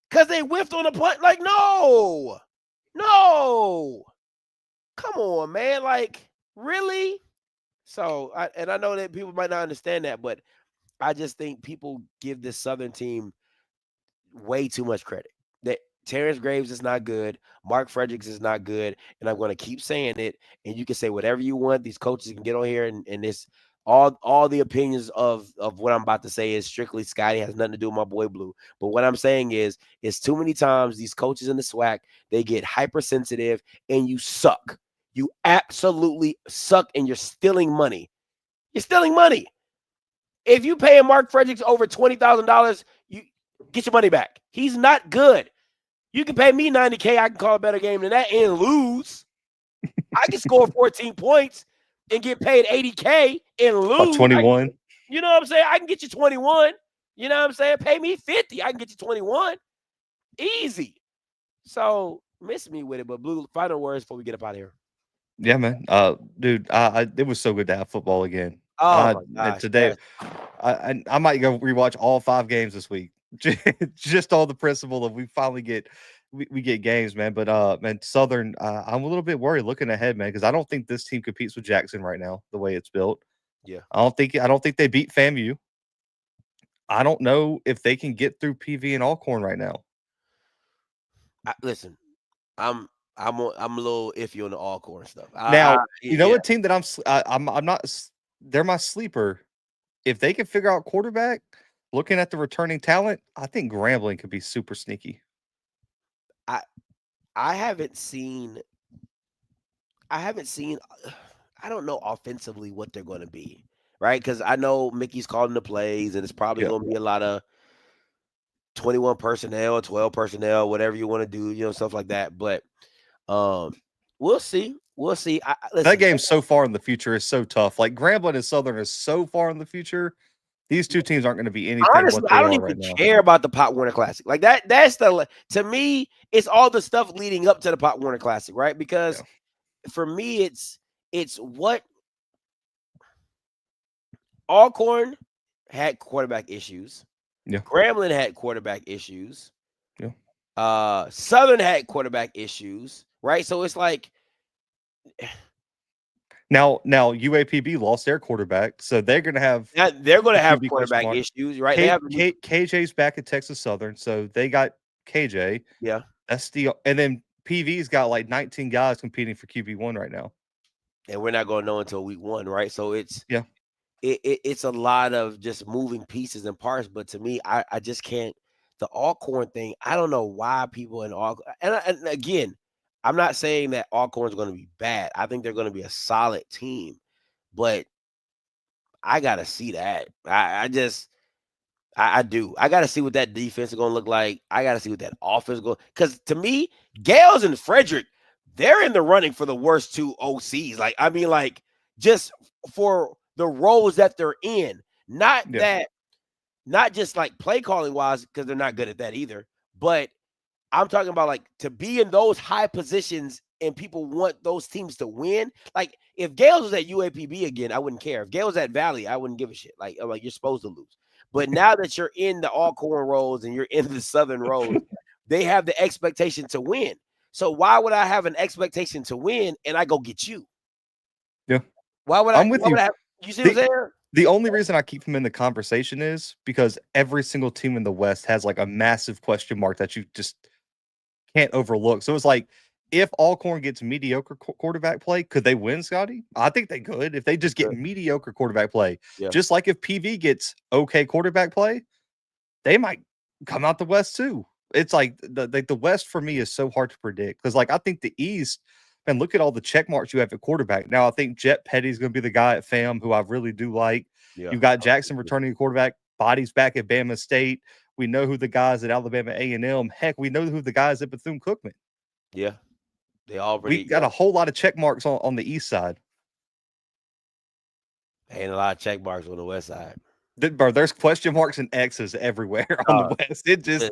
Because they whiffed on a punt. Like, no. Come on, man. Like, really? So, I know that people might not understand that, but I just think people give this Southern team way too much credit. That Terrence Graves is not good. Mark Fredericks is not good. And I'm going to keep saying it. And you can say whatever you want. These coaches can get on here and this all the opinions of what I'm about to say is strictly Scotty, has nothing to do with my boy Blue. But what I'm saying is too many times these coaches in the SWAC, they get hypersensitive and you suck. You absolutely suck and you're stealing money. You're stealing money. If you pay Mark Fredericks over $20,000, you get your money back. He's not good. You can pay me $90K. I can call a better game than that and lose. I can score 14 points and get paid $80K and lose. About 21. You know what I'm saying? I can get you 21. You know what I'm saying? Pay me 50. I can get you 21. Easy. So miss me with it. But Blue, final words before we get up out of here. Yeah, man. Dude, it was so good to have football again. Oh my gosh, today, yes. I might go rewatch all 5 games this week. Just all the principle of we finally get games, man. But man, Southern, I'm a little bit worried looking ahead, man, because I don't think this team competes with Jackson right now the way it's built. Yeah, I don't think they beat FAMU. I don't know if they can get through PV and Alcorn right now. Listen, I'm a little iffy on the Alcorn stuff. Now, you know a team that I'm not. They're my sleeper. If they can figure out quarterback, looking at the returning talent, I think Grambling could be super sneaky. I haven't seen. I don't know offensively what they're going to be, right? Because I know Mickey's calling the plays, and it's probably going to be a lot of 21 personnel, 12 personnel, whatever you want to do, stuff like that. But we'll see. Listen, that game so far in the future is so tough. Like Grambling and Southern is so far in the future. These two teams aren't going to be anything. Honestly, I don't even care about the Pop Warner Classic. Like that's to me, it's all the stuff leading up to the Pop Warner Classic, right? Because for me, it's what Alcorn had quarterback issues. Yeah. Grambling had quarterback issues. Yeah. Southern had quarterback issues, right? So it's like now UAPB lost their quarterback, so they're going to have quarterback issues, right? KJ's back at Texas Southern, so they got KJ. Yeah, that's and then PV's got like 19 guys competing for QB1 right now, and we're not going to know until week 1, right? So it's it's a lot of just moving pieces and parts. But to me, I just can't. The Alcorn thing, I don't know why people in Alcorn, and again, I'm not saying that Alcorn is going to be bad. I think they're going to be a solid team, but I got to see that. I do. I got to see what that defense is going to look like. I got to see what that offense is going to, because to me, Gales and Frederick, they're in the running for the worst 2 OCs. Like, I mean, like, just for the roles that they're in, not just like play calling wise, because they're not good at that either, but I'm talking about like to be in those high positions and people want those teams to win. Like if Gales was at UAPB again, I wouldn't care. If Gales was at Valley, I wouldn't give a shit. Like you're supposed to lose. But now that you're in the Alcorn roles and you're in the Southern roles, they have the expectation to win. So why would I have an expectation to win and I go get you? Yeah. Why would I'm with you. You see what I'm saying? The only reason I keep him in the conversation is because every single team in the West has like a massive question mark that you just can't overlook. So it's like, if Alcorn gets mediocre quarterback play, could they win, Scotty? I think they could if they just get mediocre quarterback play. Yeah. Just like if PV gets okay quarterback play, they might come out the West too. It's like the West for me is so hard to predict because like I think the East, man, look at all the check marks you have at quarterback. Now I think Jet Petty's going to be the guy at FAM who I really do like. Yeah. You've got Jackson returning quarterback, Body's back at Bama State. We know who the guys at Alabama A&M. Heck, we know who the guys at Bethune-Cookman. Yeah, they already. We got a whole lot of check marks on the east side. Ain't a lot of check marks on the west side. Bro, there's question marks and X's everywhere on the west. It just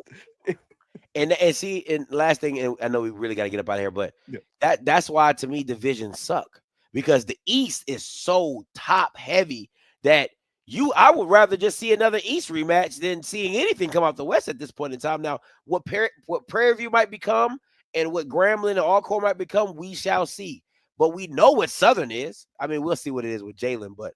and see, and last thing, and I know we really got to get up out of here, but yeah. that's why to me divisions suck, because the East is so top heavy that I would rather just see another East rematch than seeing anything come out the West at this point in time. Now, what Prairie View might become and what Grambling and Alcorn might become, we shall see. But we know what Southern is. I mean, we'll see what it is with Jalen, but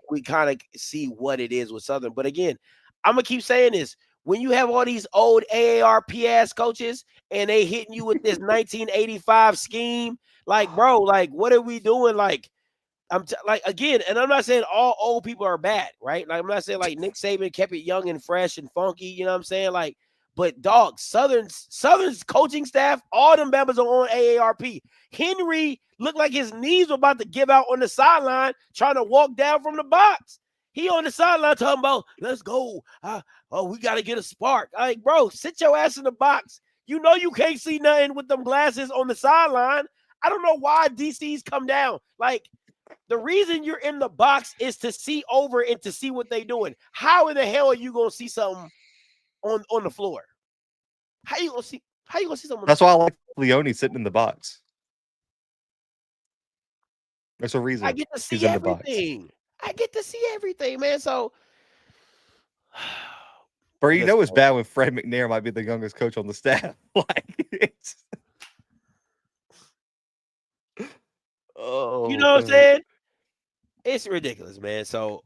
we kind of see what it is with Southern. But again, I'm gonna keep saying this. When you have all these old AARP ass coaches and they hitting you with this 1985 scheme, like, bro, like, what are we doing? Like, again, and I'm not saying all old people are bad, right? Like, I'm not saying like Nick Saban kept it young and fresh and funky, you know what I'm saying? Like, but dog, Southern's coaching staff, all them members are on AARP. Henry looked like his knees were about to give out on the sideline, trying to walk down from the box. He on the sideline talking about, let's go. We got to get a spark. Like, bro, sit your ass in the box. You know you can't see nothing with them glasses on the sideline. I don't know why DCs come down. Like, the reason you're in the box is to see over and to see what they're doing. How in the hell are you going to see something on the floor? How you going to see something? That's why I like Leone sitting in the box. There's a reason. I get to see everything. I get to see everything, man. So, bro, you know it's bad when Fred McNair might be the youngest coach on the staff. Like, it's... you know what I'm saying? It's ridiculous, man. So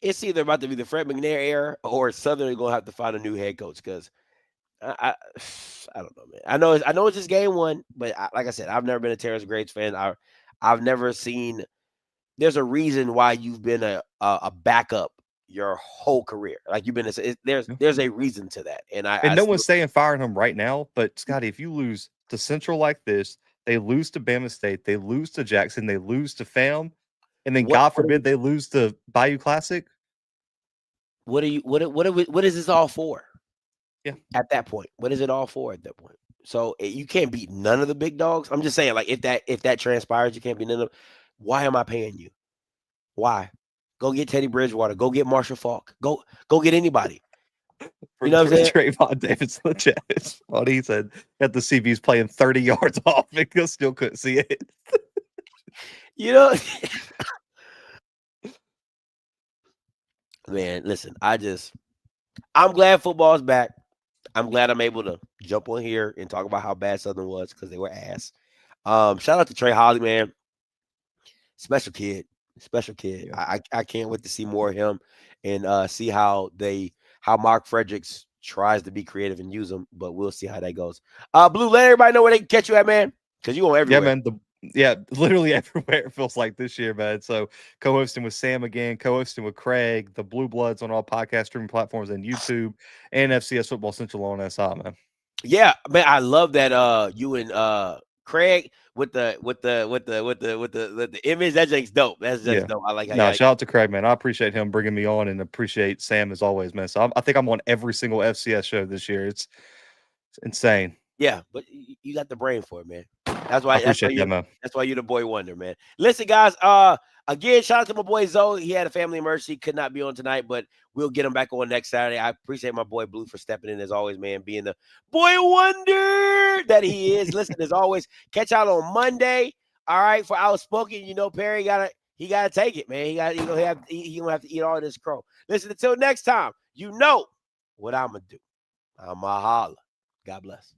it's either about to be the Fred McNair era or Southern going to have to find a new head coach, because I don't know, man. I know it's just game one, but like I said, I've never been a Terrence Graves fan. I've never seen. There's a reason why you've been a backup your whole career. Like, you've been there's a reason to that, and no one's saying firing him right now. But Scotty, if you lose to Central like this, they lose to Bama State, they lose to Jackson, they lose to FAM, and then God forbid they lose to Bayou Classic. What is this all for? Yeah. At that point, what is it all for at that point? So you can't beat none of the big dogs. I'm just saying, like, if that transpires, you can't beat none of them. Why am I paying you? Why? Go get Teddy Bridgewater. Go get Marshall Faulk. Go get anybody. You know what I'm saying? Trayvon Davis in the chat. It's funny. He said that the CB's playing 30 yards off and still couldn't see it. You know, man, listen, I'm glad football's back. I'm glad I'm able to jump on here and talk about how bad Southern was, because they were ass. Shout out to Trey Holly, man. Special kid. Yeah. I can't wait to see more of him and see how Mark Fredericks tries to be creative and use them, but we'll see how that goes. Blue, let everybody know where they can catch you at, man, because you go everywhere. Yeah, man. Literally everywhere, it feels like this year, man. So co-hosting with Sam again, co-hosting with Craig, the Blue Bloods on all podcast streaming platforms and YouTube, and FCS Football Central on SI, man. Yeah, man, I love that you and Craig with the image. That just dope. That's just dope. I like how shout out to Craig, man. I appreciate him bringing me on and appreciate Sam as always, man. So I think I'm on every single FCS show this year. It's insane. Yeah, but you got the brain for it, man. That's why you're the boy wonder, man. Listen, guys, again, shout out to my boy Zo. He had a family emergency, could not be on tonight, but we'll get him back on next Saturday. I appreciate my boy Blue for stepping in as always, man, being the boy wonder that he is. Listen, as always, catch out on Monday. All right, for Outspoken, you know, Perry gotta take it, man. He gonna have to eat all this crow. Listen, until next time, you know what I'm gonna do. I'm a holla. God bless.